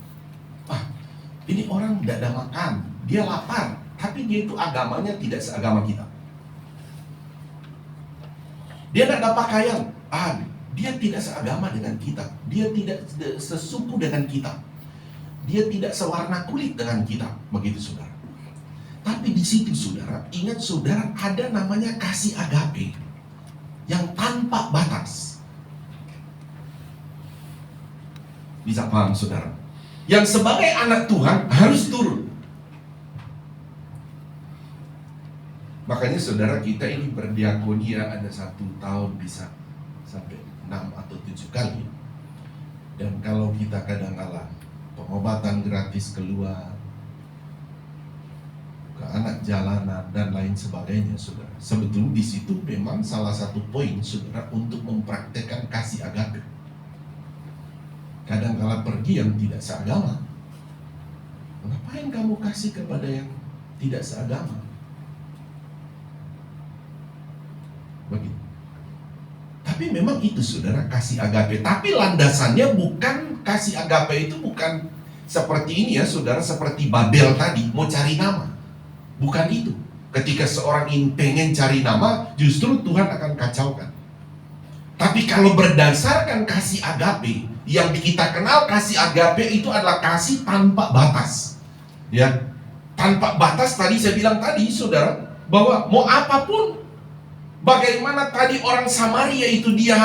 ini orang tidak ada makan, dia lapar, tapi dia itu agamanya tidak seagama kita. Dia tidak ada pakaian, dia tidak seagama dengan kita, dia tidak sesuku dengan kita, dia tidak sewarna kulit dengan kita, begitu saudara. Tapi di situ saudara, ingat saudara, ada namanya kasih agape yang tanpa batas. Bisa paham saudara? Yang sebagai anak Tuhan harus turun. Makanya saudara, kita ini berdiakonia ada 1 tahun bisa sampai 6 atau 7 kali. Dan kalau kita kadang-kala pengobatan gratis keluar, ke anak jalanan dan lain sebagainya saudara, sebetulnya di situ memang salah satu poin saudara untuk mempraktekkan kasih agape. Kadang-kala pergi yang tidak seagama, ngapain kamu kasih kepada yang tidak seagama? Begitu. Tapi memang itu saudara, kasih agape. Tapi landasannya bukan, kasih agape itu bukan seperti ini ya saudara, seperti Babel tadi, mau cari nama. Bukan itu. Ketika seorang ini pengen cari nama, justru Tuhan akan kacaukan. Tapi kalau berdasarkan kasih agape, yang kita kenal kasih agape itu adalah kasih tanpa batas. Ya, tanpa batas tadi saya bilang tadi saudara, bahwa mau apapun, bagaimana tadi orang Samaria itu dia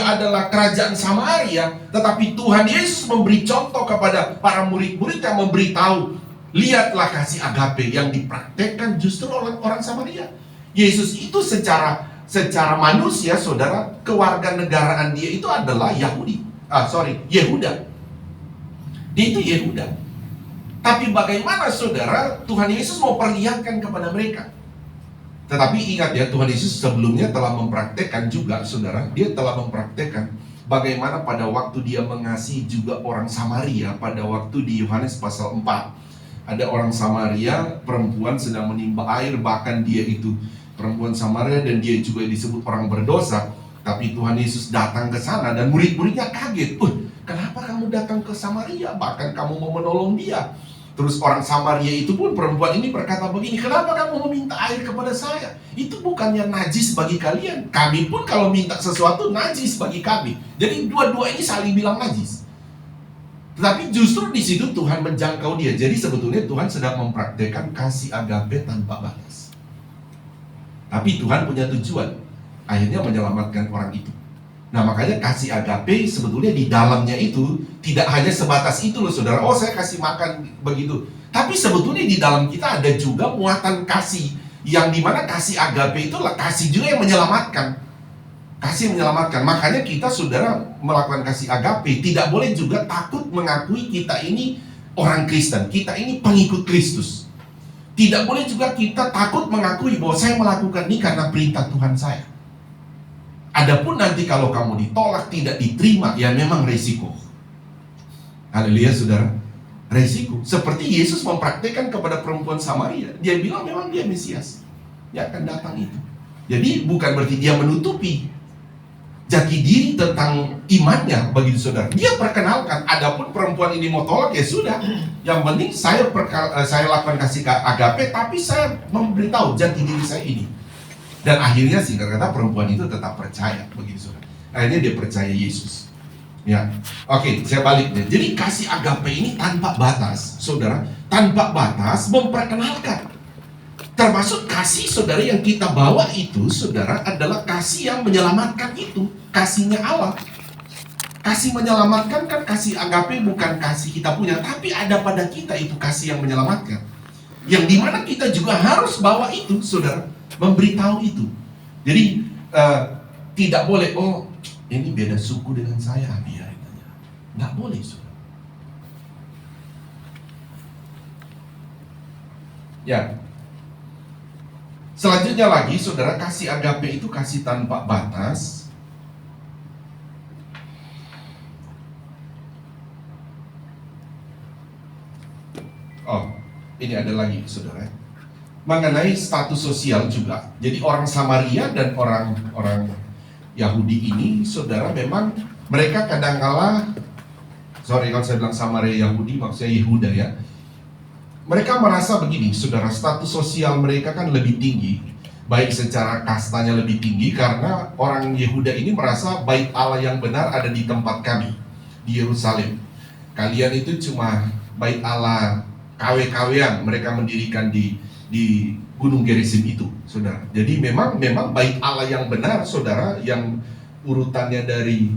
adalah kerajaan Samaria, tetapi Tuhan Yesus memberi contoh kepada para murid-murid yang memberitahu, lihatlah kasih agape yang dipraktekkan justru oleh orang Samaria. Yesus itu secara manusia saudara, kewarganegaraan dia itu adalah Yehuda. Dia itu Yehuda. Tapi bagaimana saudara, Tuhan Yesus mau perlihatkan kepada mereka. Tetapi ingat ya, Tuhan Yesus sebelumnya telah mempraktekkan juga saudara, dia telah mempraktekkan bagaimana pada waktu dia mengasihi juga orang Samaria. Pada waktu di Yohanes pasal 4, ada orang Samaria, perempuan sedang menimba air, bahkan dia itu perempuan Samaria dan dia juga disebut orang berdosa. Tapi Tuhan Yesus datang ke sana dan murid-muridnya kaget. Kenapa kamu datang ke Samaria? Bahkan kamu mau menolong dia. Terus orang Samaria itu pun, perempuan ini berkata begini, kenapa kamu meminta air kepada saya? Itu bukannya najis bagi kalian. Kami pun kalau minta sesuatu najis bagi kami. Jadi dua-dua ini saling bilang najis. Tetapi justru di situ Tuhan menjangkau dia. Jadi sebetulnya Tuhan sedang mempraktekkan kasih agape tanpa batas. Tapi Tuhan punya tujuan, akhirnya menyelamatkan orang itu. Nah makanya kasih agape sebetulnya di dalamnya itu tidak hanya sebatas itu loh saudara, oh saya kasih makan begitu. Tapi sebetulnya di dalam kita ada juga muatan kasih, yang dimana kasih agape itulah kasih juga yang menyelamatkan. Kasih yang menyelamatkan. Makanya kita saudara melakukan kasih agape tidak boleh juga takut mengakui kita ini orang Kristen, kita ini pengikut Kristus. Tidak boleh juga kita takut mengakui bahwa saya melakukan ini karena perintah Tuhan saya. Adapun nanti kalau kamu ditolak, tidak diterima, ya memang resiko. Haleluya saudara, resiko. Seperti Yesus mempraktekkan kepada perempuan Samaria. Dia bilang memang dia Mesias, dia akan datang itu. Jadi bukan berarti dia menutupi jati diri tentang imannya begitu saudara. Dia perkenalkan, adapun perempuan ini mau tolak, ya sudah. Yang penting saya lakukan kasih agape, tapi saya memberitahu jati diri saya ini. Dan akhirnya singkat kata perempuan itu tetap percaya begitu saudara. Akhirnya dia percaya Yesus. Ya, oke, saya balik deh. Jadi kasih agape ini tanpa batas, saudara, tanpa batas memperkenalkan. Termasuk kasih saudara yang kita bawa itu, saudara, adalah kasih yang menyelamatkan itu, kasihnya Allah. Kasih menyelamatkan kan, kasih agape bukan kasih kita punya, tapi ada pada kita itu kasih yang menyelamatkan. Yang dimana kita juga harus bawa itu, saudara, memberitahu itu. Jadi tidak boleh, oh ini beda suku dengan saya, biarin aja. Nggak boleh, saudara. Ya. Selanjutnya lagi, saudara, kasih agape itu kasih tanpa batas. Oh, ini ada lagi, saudara. Mengenai status sosial juga. Jadi orang Samaria dan orang Yahudi ini, saudara, memang mereka kadang-kala, kalau saya bilang Samaria Yahudi, maksudnya Yehuda ya. Mereka merasa begini, saudara, status sosial mereka kan lebih tinggi, baik secara kastanya lebih tinggi, karena orang Yehuda ini merasa bait Allah yang benar ada di tempat kami, di Yerusalem. Kalian itu cuma bait Allah KW-KW-an mereka mendirikan di Gunung Gerizim itu, saudara. Jadi memang bait Allah yang benar, saudara, yang urutannya dari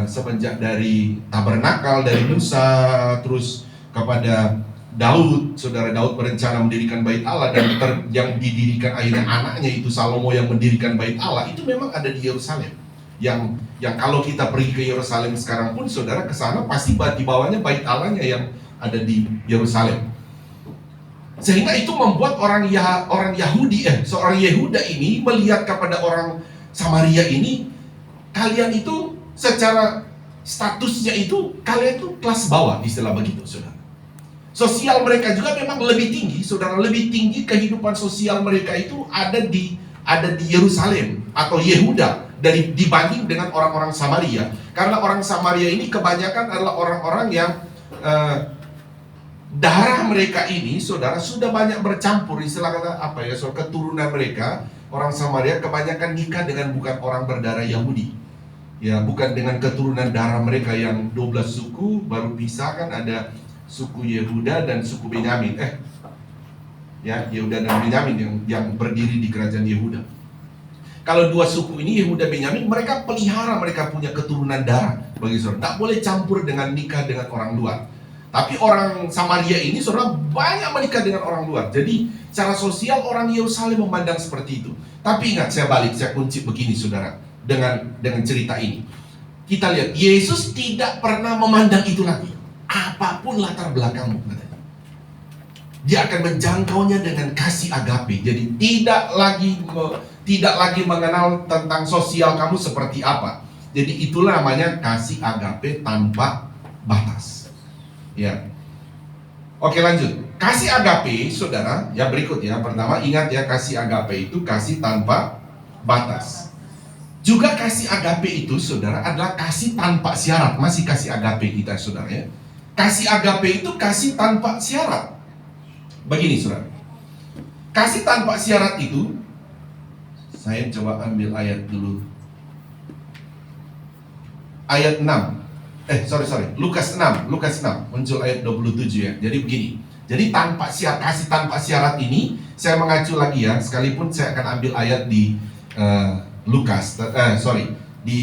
semenjak dari Tabernakal, dari Musa, terus kepada Daud, saudara, Daud berencana mendirikan bait Allah dan yang didirikan akhirnya anaknya itu Salomo yang mendirikan bait Allah, itu memang ada di Yerusalem. Yang kalau kita pergi ke Yerusalem sekarang pun, saudara, ke sana pasti di bawahnya bait Allahnya yang ada di Yerusalem. Sehingga itu membuat seorang Yehuda ini melihat kepada orang Samaria ini, kalian itu secara statusnya itu kalian itu kelas bawah, istilah begitu, saudara. Sosial mereka juga memang lebih tinggi, saudara, lebih tinggi kehidupan sosial mereka itu ada di Yerusalem atau Yehuda dibanding dengan orang-orang Samaria. Karena orang Samaria ini kebanyakan adalah orang-orang yang darah mereka ini, saudara, sudah banyak bercampur, istilah kata apa ya, soal keturunan mereka. Orang Samaria kebanyakan nikah dengan bukan orang berdarah Yahudi, ya, bukan dengan keturunan darah mereka yang 12 suku baru pisah kan, ada suku Yehuda dan suku Benyamin. Ya, Yehuda dan Benyamin yang berdiri di kerajaan Yehuda. Kalau dua suku ini, Yehuda Benyamin, mereka pelihara, mereka punya keturunan darah. Bagi saudara, tak boleh campur dengan nikah dengan orang luar. Tapi orang Samaria ini, saudara, banyak menikah dengan orang luar. Jadi secara sosial orang Yerusalem memandang seperti itu. Tapi ingat, saya kunci begini, saudara, dengan cerita ini. Kita lihat, Yesus tidak pernah memandang itu lagi. Apapun latar belakangmu, katanya, Dia akan menjangkaunya dengan kasih agape. Jadi tidak lagi mengenal tentang sosial kamu seperti apa. Jadi itulah namanya kasih agape tanpa batas. Ya. Oke, lanjut. Kasih agape, saudara, ya berikut ya. Pertama, ingat ya, kasih agape itu kasih tanpa batas. Juga kasih agape itu, saudara, adalah kasih tanpa syarat. Masih kasih agape kita, saudara, ya. Kasih agape itu kasih tanpa syarat. Begini, saudara. Kasih tanpa syarat itu, saya coba ambil ayat dulu. Ayat 6. Lukas 6 muncul ayat 27 ya. Jadi begini. Jadi kasih tanpa syarat ini saya mengacu lagi ya, sekalipun saya akan ambil ayat di di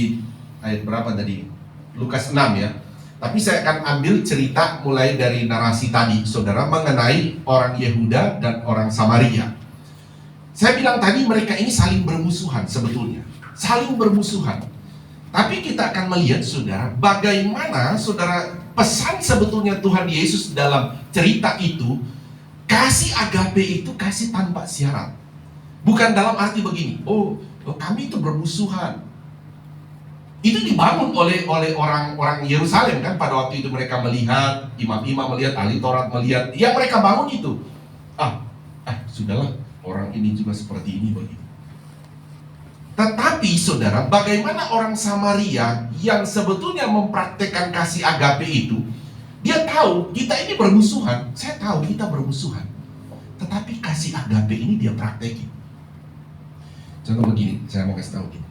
ayat berapa tadi? Lukas 6 ya. Tapi saya akan ambil cerita mulai dari narasi tadi, saudara, mengenai orang Yehuda dan orang Samaria. Saya bilang tadi mereka ini saling bermusuhan sebetulnya. Saling bermusuhan. Tapi kita akan melihat, saudara, bagaimana, saudara, pesan sebetulnya Tuhan Yesus dalam cerita itu. Kasih agape itu kasih tanpa syarat. Bukan dalam arti begini, kami itu bermusuhan. Itu dibangun oleh orang Yerusalem kan, pada waktu itu mereka melihat, imam-imam melihat, ahli Taurat melihat, ya mereka bangun itu. Sudahlah, orang ini juga seperti ini begitu. Tetapi saudara, bagaimana orang Samaria yang sebetulnya mempraktekkan kasih agape itu, dia tahu kita ini bermusuhan. Saya tahu kita bermusuhan, tetapi kasih agape ini dia praktekin. Contoh begini, saya mau kasih tahu gini.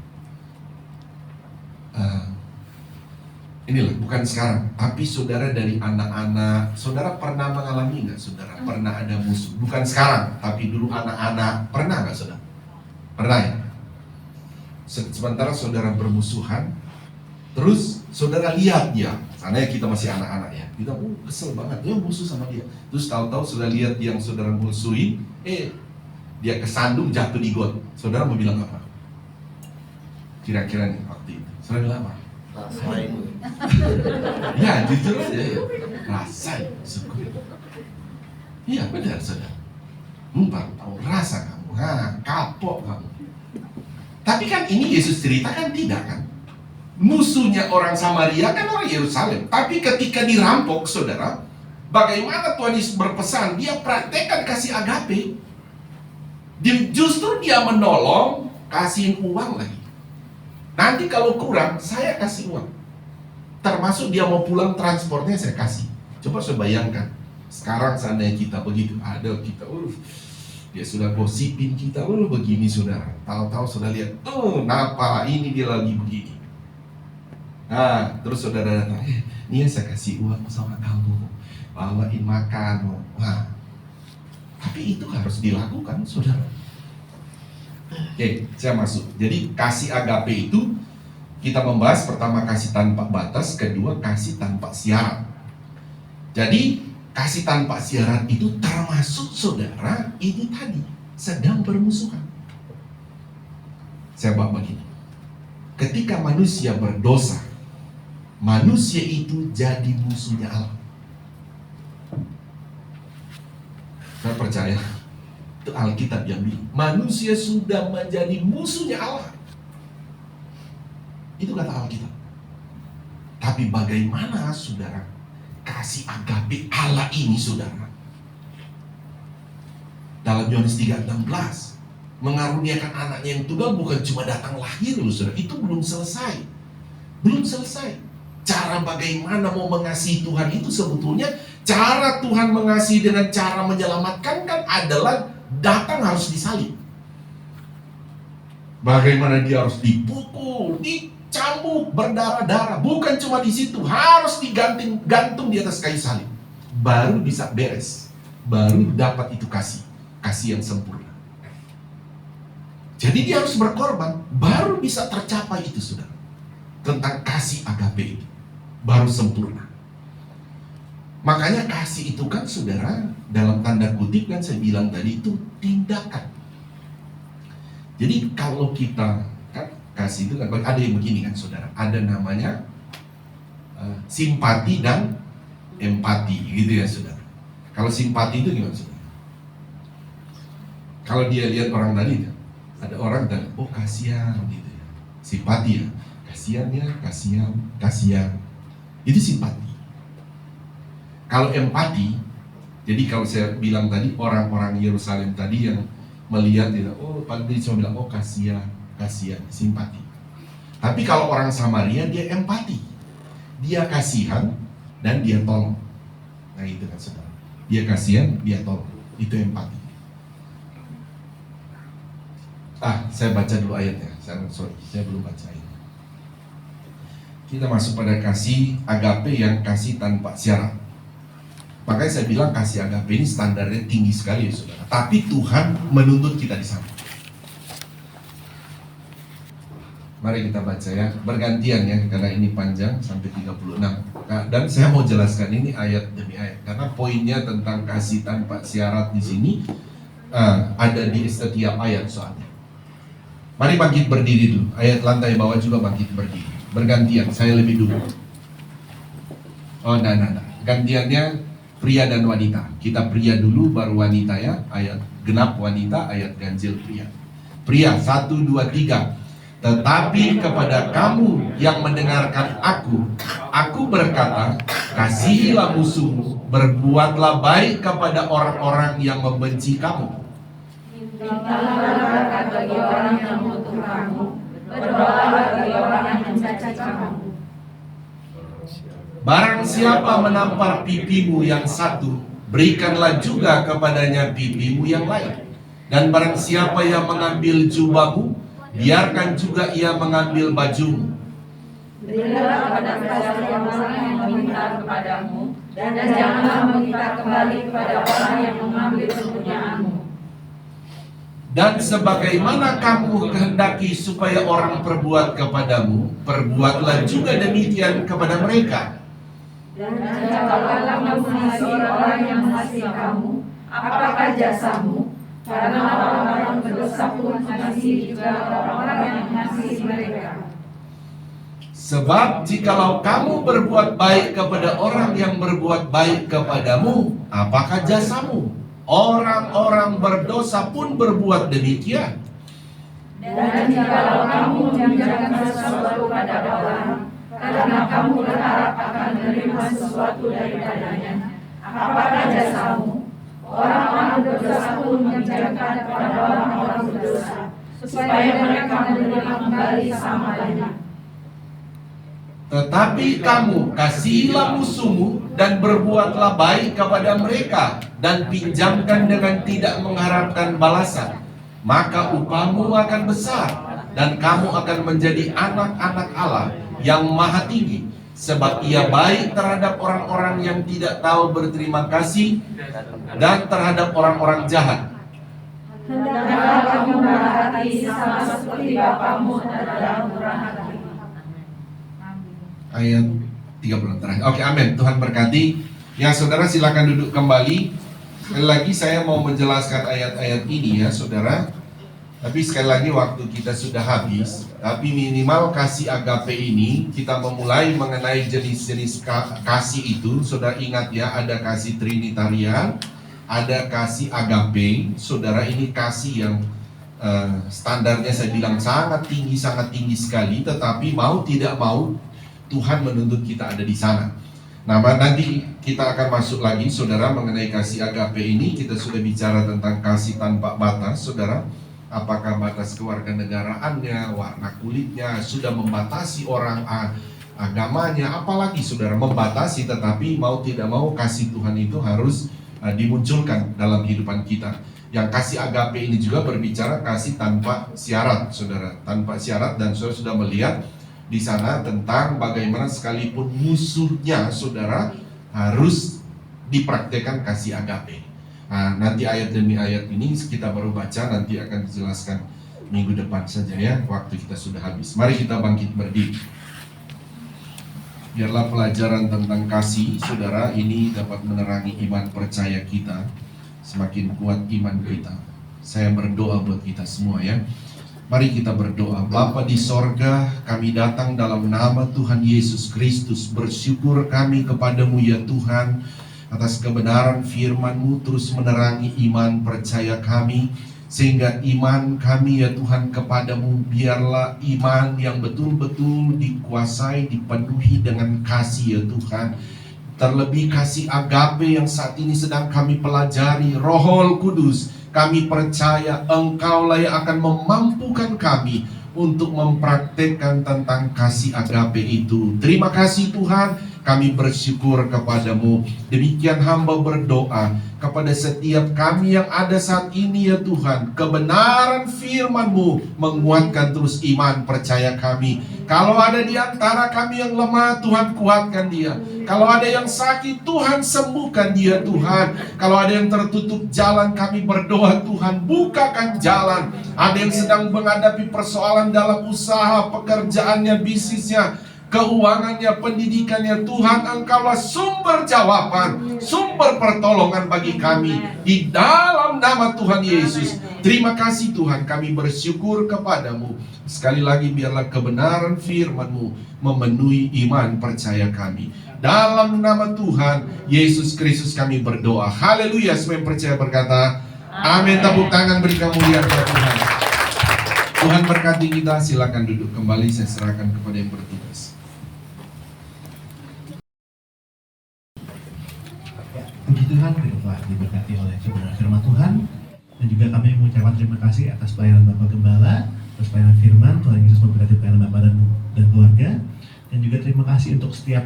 Inilah, bukan sekarang, tapi saudara dari anak-anak, saudara pernah mengalami nggak, saudara? Pernah ada musuh, bukan sekarang, tapi dulu anak-anak, pernah nggak, saudara? Pernah ya? Sementara saudara bermusuhan, terus saudara lihat dia, karena kita masih anak-anak ya, kita kesel banget, dia musuh sama dia. Terus tahu-tahu sudah lihat yang saudara musuhin, dia kesandung jatuh di got. Saudara mau bilang apa? Kira-kira nih waktu itu, saudara bilang apa? Rasain. Ya jujur aja ya, rasain, syukur. Iya benar, saudara. Baru tahu rasa kamu, kapok kamu. Tapi kan ini Yesus ceritakan tidak kan? Musuhnya orang Samaria kan orang Yerusalem. Tapi ketika dirampok, saudara, bagaimana Tuhan Yesus berpesan? Dia praktekkan kasih agape. Justru dia menolong, kasihin uang lagi. Nanti kalau kurang, saya kasih uang. Termasuk dia mau pulang, transportnya saya kasih. Coba saya bayangkan, sekarang seandainya kita begitu, ada kita, dia sudah gosipin kita, begini saudara. Tahu-tahu sudah lihat, napa ini dia lagi begini. Nah, terus saudara datang, ini saya kasih uang sama kamu, bawain makan. Nah, tapi itu harus dilakukan, saudara. Oke, saya masuk. Jadi kasih agape itu kita membahas pertama kasih tanpa batas, kedua kasih tanpa syarat. Jadi kasih tanpa syarat itu termasuk, saudara, ini tadi sedang bermusuhan. Saya bawa begini. Ketika manusia berdosa, manusia itu jadi musuhnya Allah. Saya percaya itu Alkitab yang bilang manusia sudah menjadi musuhnya Allah. Itu kata Alkitab. Tapi bagaimana, saudara, kasih agape Allah ini, saudara, dalam Yohanes 3:16, mengaruniakan anaknya yang tunggal bukan cuma datang lahir loh, saudara. Itu belum selesai. Belum selesai. Cara bagaimana mau mengasihi Tuhan itu sebetulnya, cara Tuhan mengasihi dengan cara menyelamatkan kan adalah datang harus disalib. Bagaimana dia harus dipukul, dicambuk, berdarah-darah. Bukan cuma di situ, harus gantung di atas kayu salib. Baru bisa beres. Baru dapat itu kasih yang sempurna. Jadi dia harus berkorban, baru bisa tercapai itu, saudara. Tentang kasih agape itu, baru sempurna. Makanya kasih itu kan, saudara, dalam tanda kutip kan saya bilang tadi, itu tindakan. Jadi kalau kita kan kasih itu kan ada yang begini kan, saudara, ada namanya simpati dan empati, gitu ya, saudara. Kalau simpati itu gimana, saudara? Kalau dia lihat orang tadi, ada orang tadi, oh kasihan, gitu ya. Simpati ya, kasihan ya, kasihan. Itu simpati. Kalau empati, jadi kalau saya bilang tadi, orang-orang Yerusalem tadi yang melihat, oh tadi cuma bilang, oh kasihan, simpati. Tapi kalau orang Samaria, dia empati. Dia kasihan dan dia tolong. Nah itu kan, saudara. Dia kasihan, dia tolong. Itu empati. Saya baca dulu ayatnya. Saya belum baca ayatnya. Kita masuk pada kasih agape yang kasih tanpa syarat. Makanya saya bilang kasih agape ini standarnya tinggi sekali, ya, saudara. Tapi Tuhan menuntut kita di sana. Mari kita baca ya, bergantian ya, karena ini panjang sampai 36. Dan saya mau jelaskan ini ayat demi ayat, karena poinnya tentang kasih tanpa syarat di sini ada di setiap ayat soalnya. Mari bangkit berdiri dulu. Ayat lantai bawah juga bangkit berdiri. Bergantian, saya lebih dulu. Oh, nah. Gantiannya pria dan wanita. Kita pria dulu, baru wanita ya. Ayat genap wanita, ayat ganjil pria. Pria, 1, 2, 3. Tetapi kepada kamu yang mendengarkan aku berkata, kasihilah musuhmu, berbuatlah baik kepada orang-orang yang membenci kamu. Mintalah berkat bagi orang yang mengutuk kamu, berdoalah bagi orang yang mencaci kamu. Barang siapa menampar pipimu yang satu, berikanlah juga kepadanya pipimu yang lain. Dan barang siapa yang mengambil jubahmu, biarkan juga ia mengambil bajumu. Berilah kepada setiap orang yang meminta kepadamu, dan janganlah meminta kembali kepada orang yang mengambil kepunyaanmu. Dan sebagaimana kamu kehendaki supaya orang perbuat kepadamu, perbuatlah juga demikian kepada mereka. Dan janganlah kamu mengasihi orang yang mengasihi kamu, apakah jasamu? Karena orang-orang berdosa pun mengasihi juga orang-orang yang mengasihi mereka. Sebab jikalau kamu berbuat baik kepada orang yang berbuat baik kepadamu, apakah jasamu? Orang-orang berdosa pun berbuat demikian. Dan jikalau kamu meminjamkan sesuatu pada orang, karena kamu berharap akan menerima sesuatu daripadanya, apakah jasamu? Orang-orang berdosa pun meminjamkan kepada orang-orang berdosa, supaya mereka menerima kembali sama banyak. Tetapi kamu kasihilah musuhmu dan berbuatlah baik kepada mereka, dan pinjamkan dengan tidak mengharapkan balasan, maka upahmu akan besar, dan kamu akan menjadi anak-anak Allah yang maha tinggi, sebab ia baik terhadap orang-orang yang tidak tahu berterima kasih dan terhadap orang-orang jahat. Hendaklah kamu murah hati sama seperti Bapamu adalah murah hati. Ayat 30 terakhir. Oke, amin. Tuhan berkati. Ya, saudara silakan duduk kembali. Sekali lagi saya mau menjelaskan ayat-ayat ini ya, saudara. Tapi sekali lagi waktu kita sudah habis. Tapi minimal kasih agape ini kita memulai mengenai jenis-jenis kasih itu. Saudara ingat ya, ada kasih trinitarian, ada kasih agape. Saudara, ini kasih yang standarnya saya bilang sangat tinggi sekali. Tetapi mau tidak mau Tuhan menuntut kita ada di sana. Nah, nanti kita akan masuk lagi, saudara, mengenai kasih agape ini. Kita sudah bicara tentang kasih tanpa batas, saudara. Apakah batas kewarganegaraannya, warna kulitnya, sudah membatasi orang agamanya, apalagi saudara membatasi, tetapi mau tidak mau kasih Tuhan itu harus dimunculkan dalam kehidupan kita. Yang kasih agape ini juga berbicara kasih tanpa syarat, saudara, tanpa syarat. Dan saudara sudah melihat di sana tentang bagaimana sekalipun musuhnya, saudara, harus dipraktekkan kasih agape. Nah, nanti ayat demi ayat ini kita baru baca, nanti akan dijelaskan minggu depan saja ya, waktu kita sudah habis. Mari kita bangkit berdiri. Biarlah pelajaran tentang kasih, saudara, ini dapat menerangi iman percaya kita. Semakin kuat iman kita. Saya berdoa buat kita semua ya. Mari kita berdoa. Bapa di sorga, kami datang dalam nama Tuhan Yesus Kristus. Bersyukur kami kepadamu ya Tuhan, atas kebenaran firman-Mu terus menerangi iman percaya kami. Sehingga iman kami ya Tuhan kepadamu, biarlah iman yang betul-betul dikuasai, dipenuhi dengan kasih ya Tuhan. Terlebih kasih agape yang saat ini sedang kami pelajari. Roh Kudus, kami percaya Engkaulah yang akan memampukan kami untuk mempraktekkan tentang kasih agape itu. Terima kasih Tuhan, kami bersyukur kepadamu. Demikian hamba berdoa kepada setiap kami yang ada saat ini ya Tuhan. Kebenaran firman-Mu menguatkan terus iman percaya kami. Kalau ada di antara kami yang lemah, Tuhan kuatkan dia. Kalau ada yang sakit, Tuhan sembuhkan dia Tuhan. Kalau ada yang tertutup jalan, kami berdoa Tuhan bukakan jalan. Ada yang sedang menghadapi persoalan dalam usaha, pekerjaannya, bisnisnya, keuangannya, pendidikannya, Tuhan Engkaulah sumber jawaban, sumber pertolongan bagi kami di dalam nama Tuhan Yesus. Terima kasih Tuhan, kami bersyukur kepadamu. Sekali lagi biarlah kebenaran firman-Mu memenuhi iman percaya kami. Dalam nama Tuhan Yesus Kristus kami berdoa. Haleluya. Semua yang percaya berkata amin. Tepuk tangan, beri kemuliaan kepada Tuhan. Tuhan berkati kita. Silakan duduk kembali, saya serahkan kepada yang bertugas. Puji Tuhan, kita telah diberkati oleh kebenaran firman Tuhan. Dan juga kami mengucapkan terima kasih atas pelayanan Bapak Gembala, atas pelayanan firman. Tuhan Yesus memberkati pelayanan Bapak dan keluarga. Dan juga terima kasih untuk setiap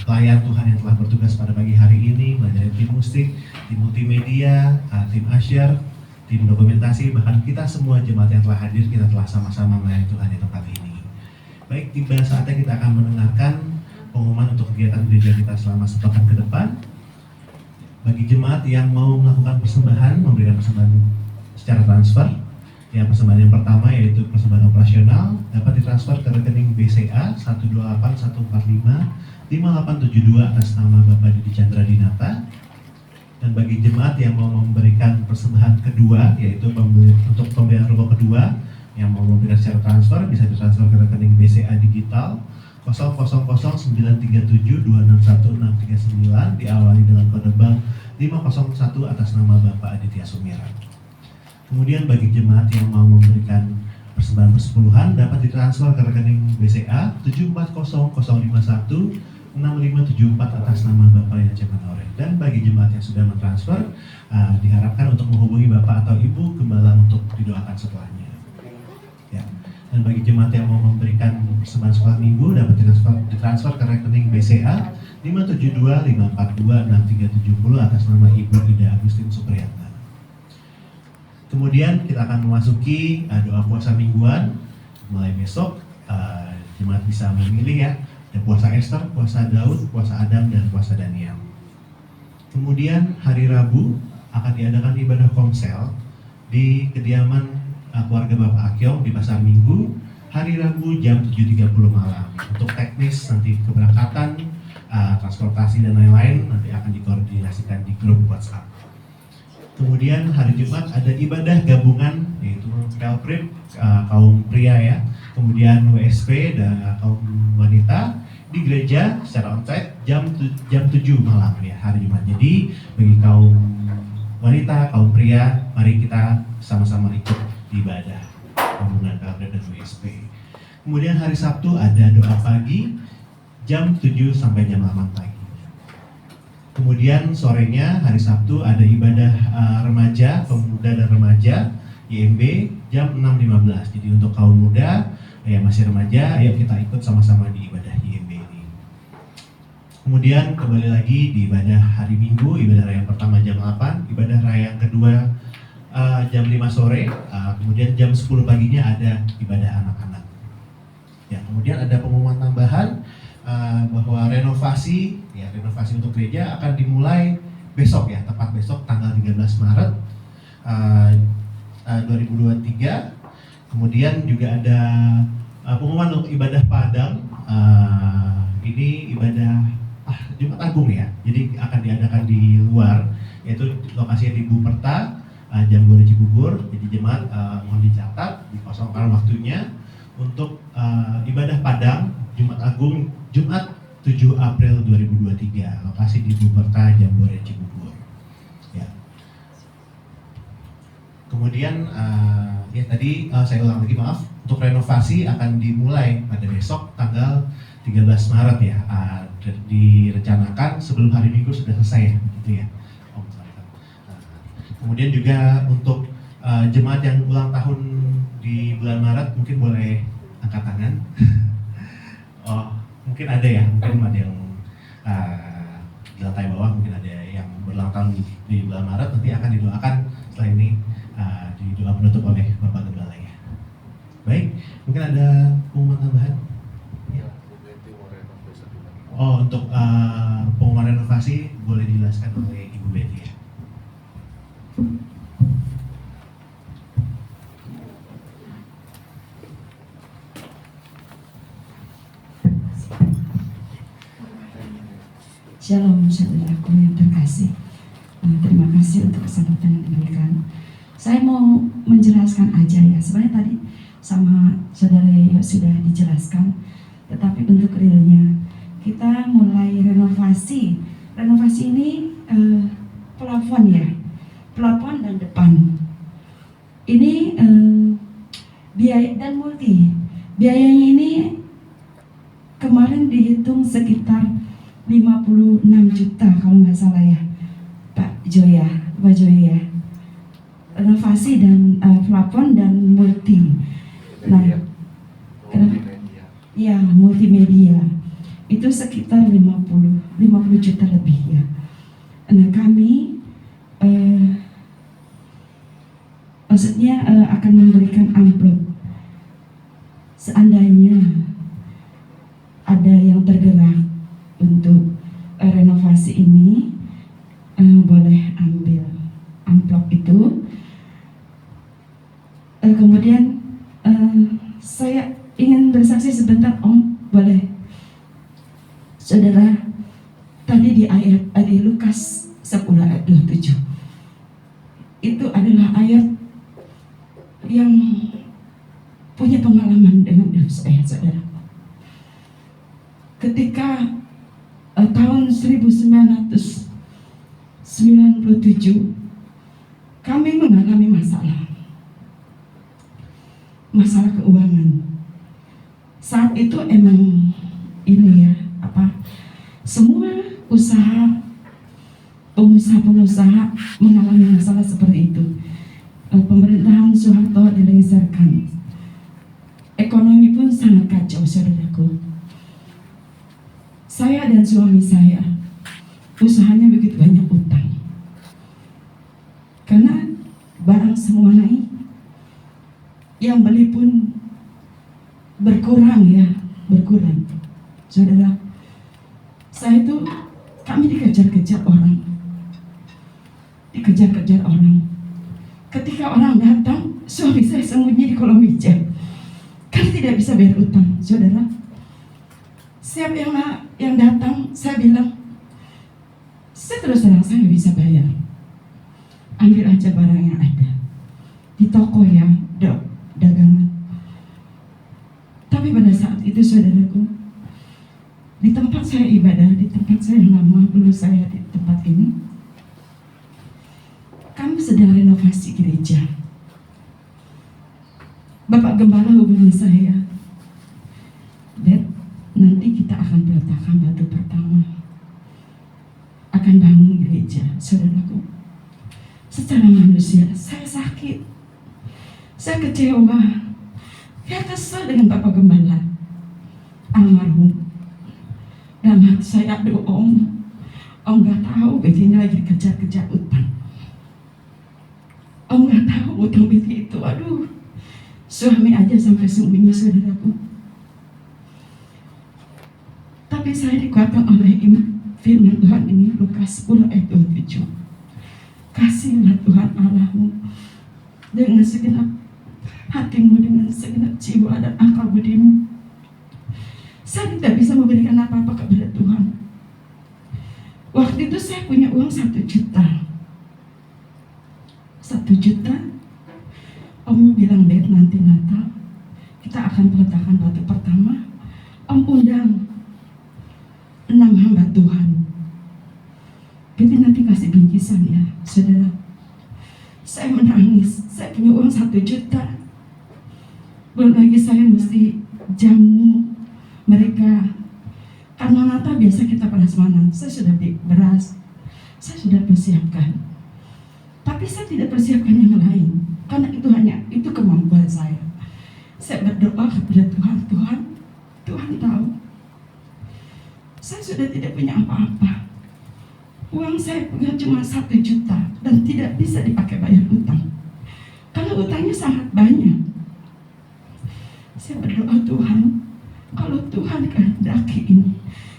pelayan Tuhan yang telah bertugas pada pagi hari ini, melayani tim musik, tim multimedia, tim asyar, tim dokumentasi, bahkan kita semua jemaat yang telah hadir, kita telah sama-sama melayani Tuhan di tempat ini. Baik, tiba saatnya kita akan mendengarkan pengumuman untuk kegiatan gereja kita selama sepekan ke depan. Bagi jemaat yang mau melakukan persembahan, memberikan persembahan secara transfer, ya persembahan yang pertama yaitu persembahan operasional dapat ditransfer ke rekening BCA 128-145-5872 atas nama Bapak Didi Chandra Dinata. Dan bagi jemaat yang mau memberikan persembahan kedua, yaitu untuk pembelian rokok kedua, yang mau memberikan secara transfer, bisa ditransfer ke rekening BCA Digital 0002617261639 diawali dengan kode bank 501 atas nama Bapak Aditya Sumiran. Kemudian bagi jemaat yang mau memberikan persembahan persepuluhan dapat ditransfer ke rekening BCA 7400516574 atas nama Bapak Yace Manore. Dan bagi jemaat yang sudah mentransfer, diharapkan untuk menghubungi Bapak atau Ibu Gembala untuk didoakan setelahnya. Ya. Dan bagi jemaat yang mau memberikan persembahan sekolah minggu dapat ditransfer ke rekening BCA 572542670 atas nama Ibu Ida Agustin Supriyatna. Kemudian kita akan memasuki doa puasa mingguan. Mulai besok jemaat bisa memilih ya, ada puasa Esther, puasa Daud, puasa Adam, dan puasa Daniel. Kemudian hari Rabu akan diadakan ibadah komsel di kediaman keluarga Bapak Akyong di Pasar Minggu, hari Rabu jam 7.30 malam. Untuk teknis nanti keberangkatan, transportasi dan lain-lain nanti akan dikoordinasikan di grup WhatsApp. Kemudian hari Jumat ada ibadah gabungan yaitu Pelprip kaum pria ya, kemudian WSP dan kaum wanita di gereja secara onsite jam 7 malam ya hari Jumat. Jadi bagi kaum wanita, kaum pria, mari kita sama-sama ikut ibadah gabungan Pelprip dan WSP. Kemudian hari Sabtu ada doa pagi jam 7 sampai jam 8 pagi. Kemudian sorenya hari Sabtu ada ibadah remaja, pemuda dan remaja IMB jam 6.15. Jadi untuk kaum muda yang masih remaja, ayo kita ikut sama-sama di ibadah IMB ini. Kemudian kembali lagi di ibadah hari Minggu, ibadah raya yang pertama jam 8, ibadah raya yang kedua jam 5 sore, kemudian jam 10 paginya ada ibadah anak-anak. Ya, kemudian ada pengumuman tambahan bahwa renovasi untuk gereja akan dimulai besok ya, tepat besok tanggal 13 Maret 2023. Kemudian juga ada pengumuman untuk ibadah Padang. Ini ibadah Jumat Agung ya, jadi akan diadakan di luar, yaitu lokasinya di Buperta, Jambore Cibubur. Jadi jemaat mohon dicatat, dikosongkan waktunya untuk ibadah Padang Jumat Agung Jumat 7 April 2023, lokasi di Buperta, Jambore Cibubur. Ya. Kemudian ya tadi saya ulang lagi, maaf, untuk renovasi akan dimulai pada besok tanggal 13 Maret ya. Direncanakan sebelum hari Minggu sudah selesai ya, gitu ya. Kemudian juga untuk jemaat yang ulang tahun di bulan Maret mungkin boleh angkat tangan. Oh, mungkin ada ya, mungkin ada yang di lantai bawah, mungkin ada yang berulang tahun di bulan Maret, nanti akan didoakan setelah ini di doa penutup oleh Bapak Gembala ya. Baik, mungkin ada pengumuman tambahan? Oh, untuk pengumuman renovasi boleh dijelaskan oleh Ibu Betty ya. Shalom saudaraku yang terkasih. Terima kasih untuk kesempatan yang diberikan. Saya mau menjelaskan aja ya. Sebenarnya tadi sama saudara Yoyo sudah dijelaskan, tetapi untuk realnya kita mulai renovasi. Renovasi ini plafon ya, plafon dan depan. Ini biaya dan multi. Biayanya ini kemarin dihitung sekitar 56 juta kalau nggak salah ya, Pak Joya. Renovasi dan plafon dan multi. Nah, ya multimedia itu sekitar 50 juta lebih ya. Nah kami maksudnya akan memberikan amplop seandainya ada yang tergerak untuk renovasi ini, boleh ambil amplop itu. Kemudian saya ingin bersaksi sebentar Om, boleh? Saudara, tadi di ayat di Lukas 10 ayat 27 itu adalah ayat yang punya pengalaman dengan diri saya, saudara. Ketika tahun 1997 kami mengalami masalah keuangan. Saat itu emang ini ya, semua pengusaha mengalami masalah seperti itu. Pemerintahan Soeharto dilengsarkan, ekonomi pun sangat kacau, saudaraku. Saya dan suami saya usahanya begitu banyak utang karena barang semua naik, yang beli pun berkurang, saudara. Saya itu kami dikejar-kejar orang. Ketika orang datang, suami saya sembunyi di kolong meja karena tidak bisa bayar utang, saudara. Siapa yang datang, saya bilang, saya terus terang saya nggak bisa bayar. Ambil aja barang yang ada di toko ya, dagangan. Tapi pada saat itu, saudaraku, di tempat saya ibadah, di tempat saya lama dulu saya di tempat ini, kami sedang renovasi gereja. Bapak Gembala hubungi saya, Dad, nanti kita akan peletakan meletakkan batu pertama akan bangun gereja, saudaraku. Secara manusia, saya sakit, saya kecewa, saya kesal dengan Bapak Gembala almarhum. Dalam hati saya, aduh Om gak tahu Betty ini lagi kejar-kejar utang. Om gak tahu utang Betty itu, aduh, suami aja sampai sembunyi, saudaraku. Tapi saya dikuatkan oleh firman Tuhan ini, Lukas 10 ayat 27. Kasihlah Tuhan Allahmu dengan segenap hatimu, dengan segenap jiwa dan akal budimu. Saya tidak bisa memberikan apa-apa kepada Tuhan. Waktu itu saya punya uang 1 juta. 1 juta. Om bilang, Bet, nanti Natal kita akan meletakkan batu pertama. Om undang 6 hamba Tuhan. Jadi nanti kasih bingkisan ya, saudara. Saya menangis. Saya punya uang 1 juta. Belum lagi saya mesti jamu mereka. Karena Natal biasa kita prasmanan. Saya sudah beli beras, saya sudah persiapkan. Tapi saya tidak persiapkan yang lain, karena itu kemampuan saya. Saya berdoa kepada Tuhan, Tuhan tahu. Saya sudah tidak punya apa-apa. Uang saya punya cuma 1 juta dan tidak bisa dipakai bayar utang. Karena utangnya sangat banyak. Saya berdoa, Tuhan, kalau Tuhan kehendaki ini,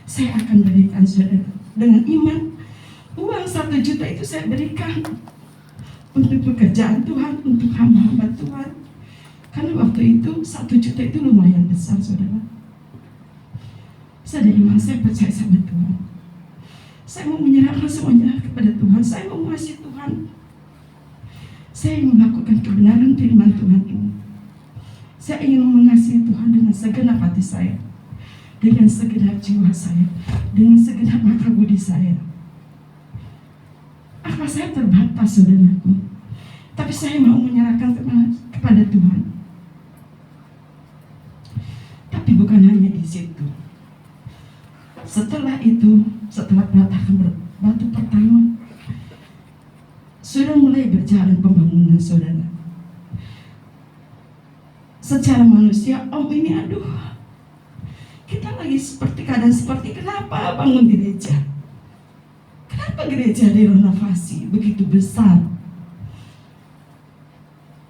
saya akan berikan, saudara. Dengan iman, uang 1 juta itu saya berikan untuk pekerjaan Tuhan, untuk hamba-hamba Tuhan. Karena waktu itu 1 juta itu lumayan besar, saudara. Saya dari iman, saya percaya sama Tuhan. Saya mau menyerahkan semuanya kepada Tuhan. Saya mau mengasihi Tuhan. Saya ingin melakukan kebenaran firman Tuhan ini. Saya ingin mengasihi Tuhan dengan segenap hati saya, dengan segenap jiwa saya, dengan segenap akal budi saya. Akal saya terbatas, saudaraku, tapi saya mau menyerahkan kepada Tuhan. Tapi bukan hanya di situ. Setelah itu, setelah peletakan batu pertama, sudah mulai berjalan pembangunan, saudara. Secara manusia, Om ini aduh, kita lagi seperti keadaan seperti kenapa bangun gereja? Kenapa gereja direnovasi begitu besar?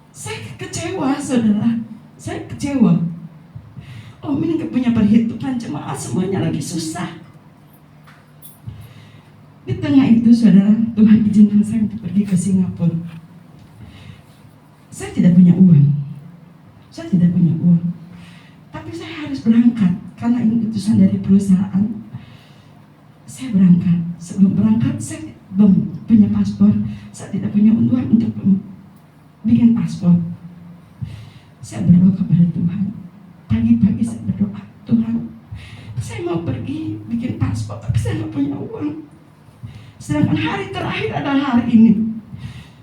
Saya kecewa, saudara. Saya kecewa. Om ini gak punya perhitungan, jemaat semuanya lagi susah. Di tengah itu, saudara, Tuhan izinkan saya untuk pergi ke Singapura. Saya tidak punya uang. Saya tidak punya uang. Tapi saya harus berangkat karena ini utusan dari perusahaan. Saya berangkat. Sebelum berangkat, saya belum punya paspor. Saya tidak punya uang untuk bikin paspor. Saya berdoa kepada Tuhan. Pagi-pagi saya berdoa, Tuhan, saya mau pergi bikin paspor, tapi saya nggak punya uang. Sedangkan hari terakhir adalah hari ini.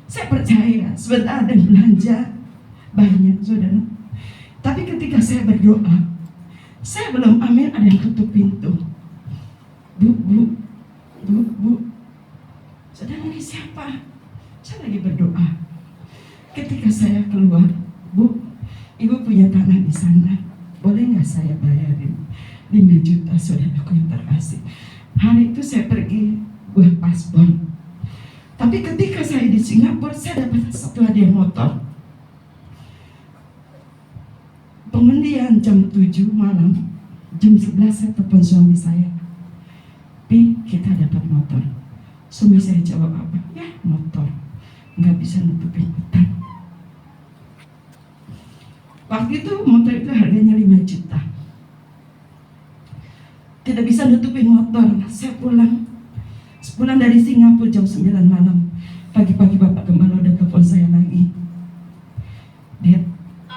Saya percaya sebentar dan belanja banyak, saudara. Tapi ketika saya berdoa, saya belum amin, ada yang tutup pintu. Bu. Saudara, ini siapa? Saya lagi berdoa. Ketika saya keluar, Bu, Ibu punya tanah di sana, boleh nggak saya bayarin 5 juta, saudaraku yang terkasih. Hari itu saya pergi buat paspor. Tapi ketika saya di Singapura, saya dapat satu hadiah motor. Pengundian jam 7 malam, jam 11 saya telepon suami saya, Pi, kita dapat motor. Suami saya jawab apa? Ya, motor, nggak bisa nutupin utang. Waktu itu motor itu harganya 5 juta. Tidak bisa nutupin motor. Saya pulang dari Singapura jam 9 malam. Pagi-pagi Bapak Gembala udah telepon saya lagi. Bet,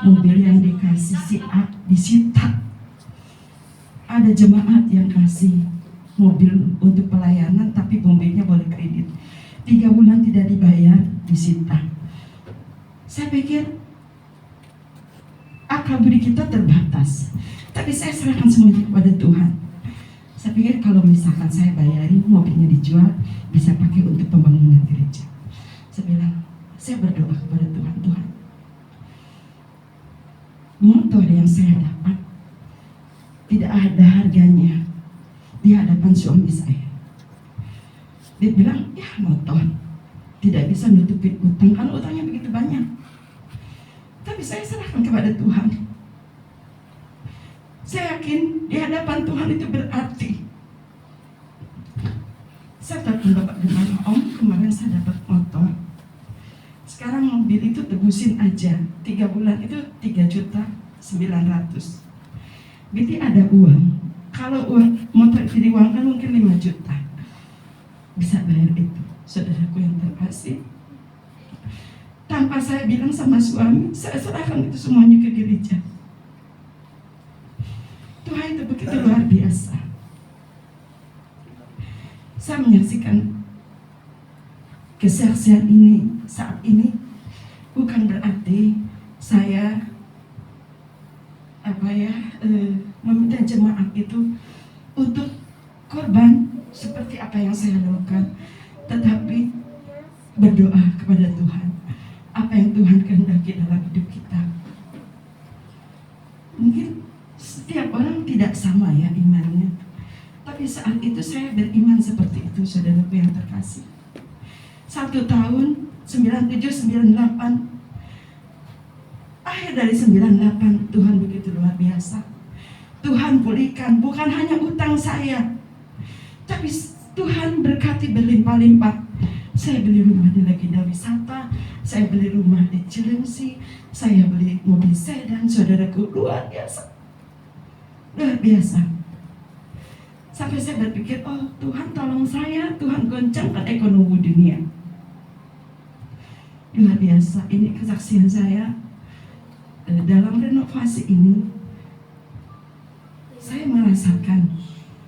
mobil yang dikasih si A disita. Ada jemaat yang kasih mobil untuk pelayanan, tapi mobilnya boleh kredit. 3 bulan tidak dibayar, disita. Saya pikir akal budi kita terbatas, tapi saya serahkan semuanya kepada Tuhan. Saya Saya pikir kalau misalkan saya bayarin mobilnya dijual, bisa pakai untuk pembangunan gereja. Saya bilang, saya berdoa kepada Tuhan, Tuhan, motor yang saya dapat tidak ada harganya di hadapan suami saya. Dia bilang, ya motor tidak bisa nutupin utang, karena utangnya begitu banyak. Tapi saya serahkan kepada Tuhan. Saya yakin di hadapan Tuhan itu berarti. Saya telepon Bapak Gembala, Om, kemarin saya dapat motor. Sekarang mobil itu tebusin aja, 3 bulan itu 3.900.000. Berarti ada uang. Kalau uang motor itu diuangkan mungkin 5 juta. Bisa bayar itu. Saudaraku yang terkasih, tanpa saya bilang sama suami, saya serahkan itu semuanya ke gereja. Tuhan itu begitu luar biasa. Saya menyaksikan kesaksian ini saat ini bukan berarti saya meminta jemaat itu untuk korban seperti apa yang saya lakukan, tetapi berdoa kepada Tuhan apa yang Tuhan kehendaki dalam hidup kita. Mungkin setiap orang tidak sama ya imannya, tapi saat itu saya beriman seperti itu, saudaraku yang terkasih. 1 tahun 97-98, akhir dari 98, Tuhan begitu luar biasa. Tuhan pulihkan bukan hanya utang saya, tapi Tuhan berkati berlimpah-limpah. Saya beli rumah di Legenda Wisata, saya beli rumah di Cilengsi, saya beli mobil sedan, saudaraku, luar biasa. Luar biasa. Sampai saya berpikir, oh Tuhan tolong saya, Tuhan goncangkan ekonomi dunia. Luar biasa, ini kesaksian saya. Dalam renovasi ini, saya merasakan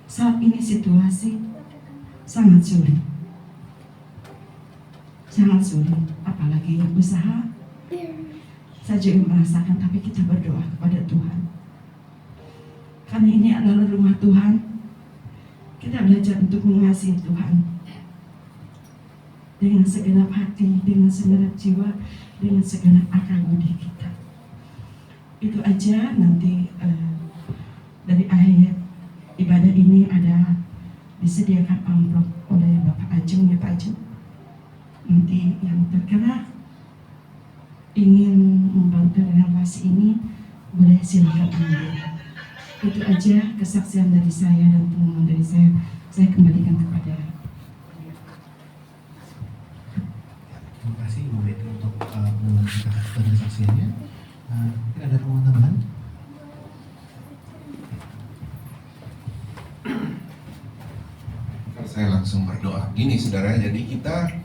saat ini situasi sangat sulit. Sangat sulit, apalagi yang usaha. Saya juga merasakan, tapi kita berdoa kepada Tuhan. Karena ini adalah rumah Tuhan, kita belajar untuk mengasihi Tuhan dengan segenap hati, dengan segenap jiwa, dengan segenap akal budi kita. Itu aja. Nanti dari akhir ibadah ini ada disediakan amplop oleh Bapak Ajeng, ya Pak Ajeng. Nanti yang tergerak ingin membantu renovasi ini boleh silakan ambil. Itu aja kesaksian dari saya dan pengumuman dari saya. Saya kembalikan kepada. Terima kasih Bu Betty untuk pengumuman dan kesaksiannya. Mungkin ada pengumuman tambahan? Saya langsung berdoa. Gini saudara, jadi kita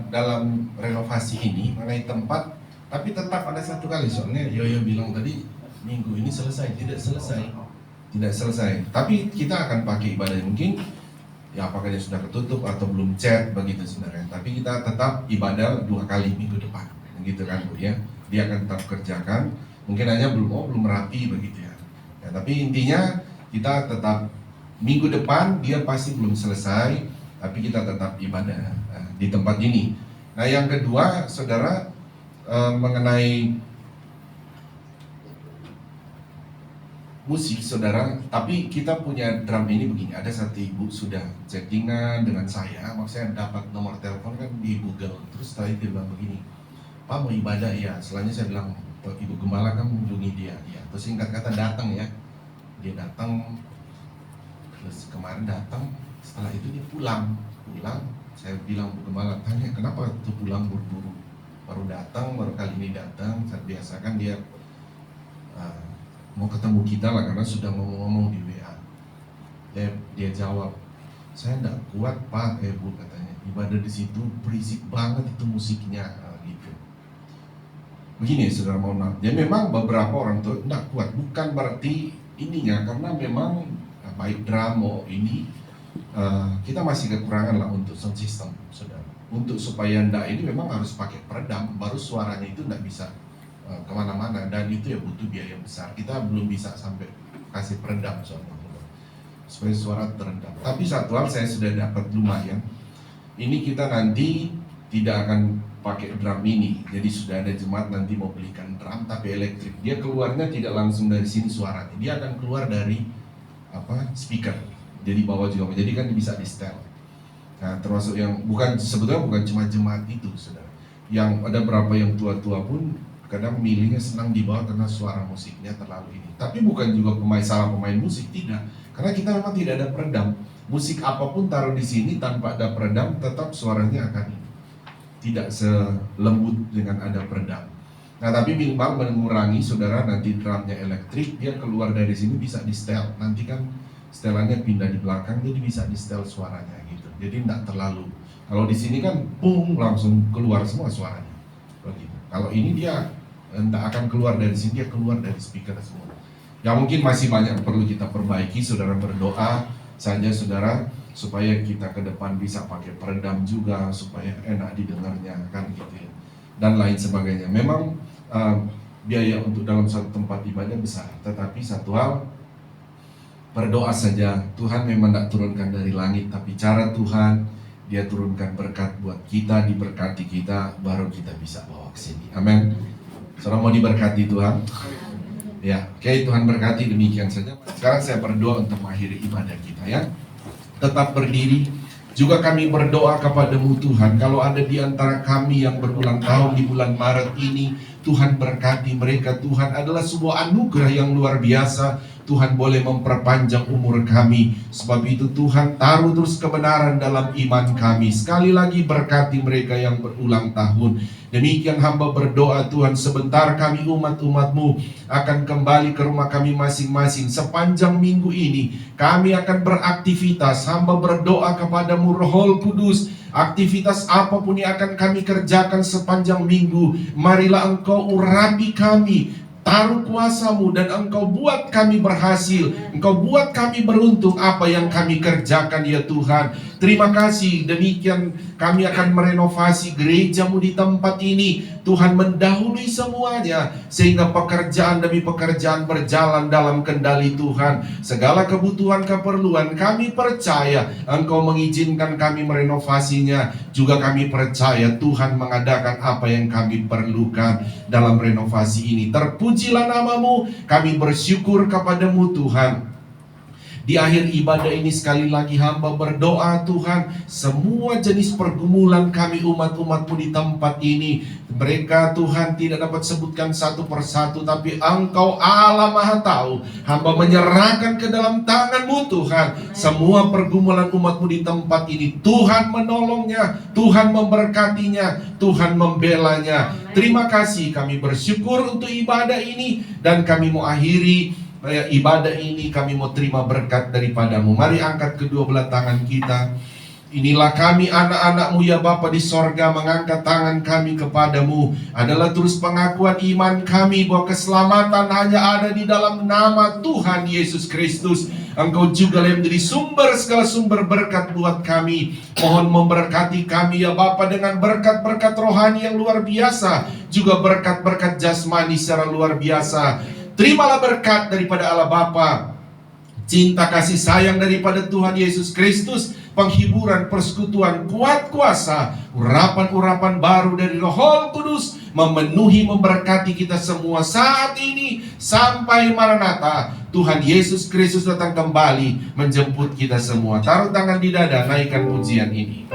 dalam renovasi ini mengenai tempat, tapi tetap ada satu kali, soalnya Yoyo bilang tadi minggu ini selesai, tidak selesai. Tapi kita akan pakai ibadah mungkin ya apakah dia sudah ketutup atau belum cat begitu saudara. Tapi kita tetap ibadah 2 kali minggu depan, gitu kan Bu ya. Dia akan tetap kerjakan, mungkin hanya belum rapi begitu ya. Tapi intinya kita tetap minggu depan dia pasti belum selesai, tapi kita tetap ibadah di tempat ini. Nah yang kedua saudara, mengenai musik saudara, tapi kita punya drum ini begini. Ada satu ibu sudah chattingan dengan saya, maksudnya dapat nomor telepon kan di Google. Terus setelah itu dia bilang begini, Pak mau ibadah ya. Selanjutnya saya bilang, Ibu Gembala kan mengunjungi dia. Terus singkat kata datang ya, dia datang. Terus kemarin datang, setelah itu dia pulang. Saya bilang Bu Gembala, tanya kenapa tuh pulang buru-buru, baru datang, baru kali ini datang. Saya biasakan dia mau ketemu kita lah, karena sudah ngomong-ngomong di WA. Dia jawab, saya enggak kuat Pak, Bu katanya, ibadah di situ berisik banget itu musiknya, gitu. Begini saudara, mohon maaf, ya memang beberapa orang tuh enggak kuat, bukan berarti ininya, karena memang baik drum ini kita masih kekurangan lah untuk sound system saudara. Untuk supaya ndak ini memang harus pakai peredam, baru suaranya itu ndak bisa kemana-mana, dan itu ya butuh biaya besar. Kita belum bisa sampai kasih peredam soalnya. supaya suara teredam. Tapi satu hal saya sudah dapat lumayan. Ini kita nanti tidak akan pakai drum ini. Jadi sudah ada jemaat nanti mau belikan drum tapi elektrik. Dia keluarnya tidak langsung dari sini suaranya. Dia akan keluar dari speaker. Jadi bawah juga. Jadi kan bisa di setel. Nah, termasuk yang sebetulnya bukan cuma jemaat itu, saudara. Yang ada berapa yang tua-tua pun kadang milihnya senang di bawah karena suara musiknya terlalu ini. Tapi bukan juga salah pemain musik, tidak. Karena kita memang tidak ada peredam. Musik apapun taruh di sini tanpa ada peredam, tetap suaranya akan ini. Tidak selembut dengan ada peredam. Nah, tapi minimal mengurangi, saudara, nanti drumnya elektrik, dia keluar dari sini bisa di setel. Nanti kan setelannya pindah di belakang, jadi bisa di setel suaranya gitu. Jadi tidak terlalu. Kalau di sini kan pung langsung keluar semua suaranya. Begitu. Kalau ini dia tidak akan keluar dari sini, dia keluar dari speaker semua. Ya mungkin masih banyak perlu kita perbaiki, saudara berdoa saja saudara, supaya kita ke depan bisa pakai peredam juga, supaya enak didengarnya kan gitu ya. Dan lain sebagainya. Memang biaya untuk dalam satu tempat ibadah besar, tetapi satu hal, berdoa saja. Tuhan memang tidak turunkan dari langit, tapi cara Tuhan, dia turunkan berkat buat kita, diberkati kita, baru kita bisa bawa ke sini. Amin. Saudara mau diberkati Tuhan? Ya, oke, Tuhan berkati, demikian saja. Sekarang saya berdoa untuk mengakhiri ibadah kita ya. Tetap berdiri. Juga kami berdoa kepadamu Tuhan, kalau ada di antara kami yang berulang tahun di bulan Maret ini, Tuhan berkati mereka. Tuhan adalah sebuah anugerah yang luar biasa. Tuhan boleh memperpanjang umur kami. Sebab itu Tuhan taruh terus kebenaran dalam iman kami. Sekali lagi berkati mereka yang berulang tahun. Demikian hamba berdoa Tuhan, sebentar kami umat-umat-Mu akan kembali ke rumah kami masing-masing. Sepanjang minggu ini kami akan beraktivitas. Hamba berdoa kepadamu Roh Kudus, aktivitas apapun yang akan kami kerjakan sepanjang minggu, marilah Engkau urapi kami, taruh kuasa-Mu, dan Engkau buat kami berhasil. Engkau buat kami beruntung apa yang kami kerjakan ya Tuhan. Terima kasih, demikian kami akan merenovasi gereja-Mu di tempat ini. Tuhan mendahului semuanya, sehingga pekerjaan demi pekerjaan berjalan dalam kendali Tuhan. Segala kebutuhan keperluan kami percaya Engkau mengizinkan kami merenovasinya. Juga kami percaya Tuhan mengadakan apa yang kami perlukan dalam renovasi ini. Terpujilah nama-Mu, kami bersyukur kepadamu Tuhan. Di akhir ibadah ini sekali lagi hamba berdoa Tuhan, semua jenis pergumulan kami umat-umat-Mu di tempat ini, mereka Tuhan tidak dapat sebutkan satu persatu, tapi Engkau Allah Maha Tahu. Hamba menyerahkan ke dalam tangan-Mu Tuhan semua pergumulan umat-Mu di tempat ini. Tuhan menolongnya, Tuhan memberkatinya, Tuhan membelanya. Terima kasih, kami bersyukur untuk ibadah ini, dan kami mau akhiri ibadah ini, kami mau terima berkat daripada-Mu. Mari angkat kedua belah tangan kita. Inilah kami anak-anak-Mu ya Bapa di sorga, mengangkat tangan kami kepadamu adalah terus pengakuan iman kami bahwa keselamatan hanya ada di dalam nama Tuhan Yesus Kristus. Engkau juga yang menjadi sumber segala sumber berkat buat kami. Mohon memberkati kami ya Bapa dengan berkat-berkat rohani yang luar biasa, juga berkat-berkat jasmani secara luar biasa. Terimalah berkat daripada Allah Bapa, cinta kasih sayang daripada Tuhan Yesus Kristus, penghiburan, persekutuan, kuat kuasa, urapan-urapan baru dari Roh Kudus memenuhi, memberkati kita semua saat ini sampai Maranatha. Tuhan Yesus Kristus datang kembali menjemput kita semua. Taruh tangan di dada, naikkan pujian ini.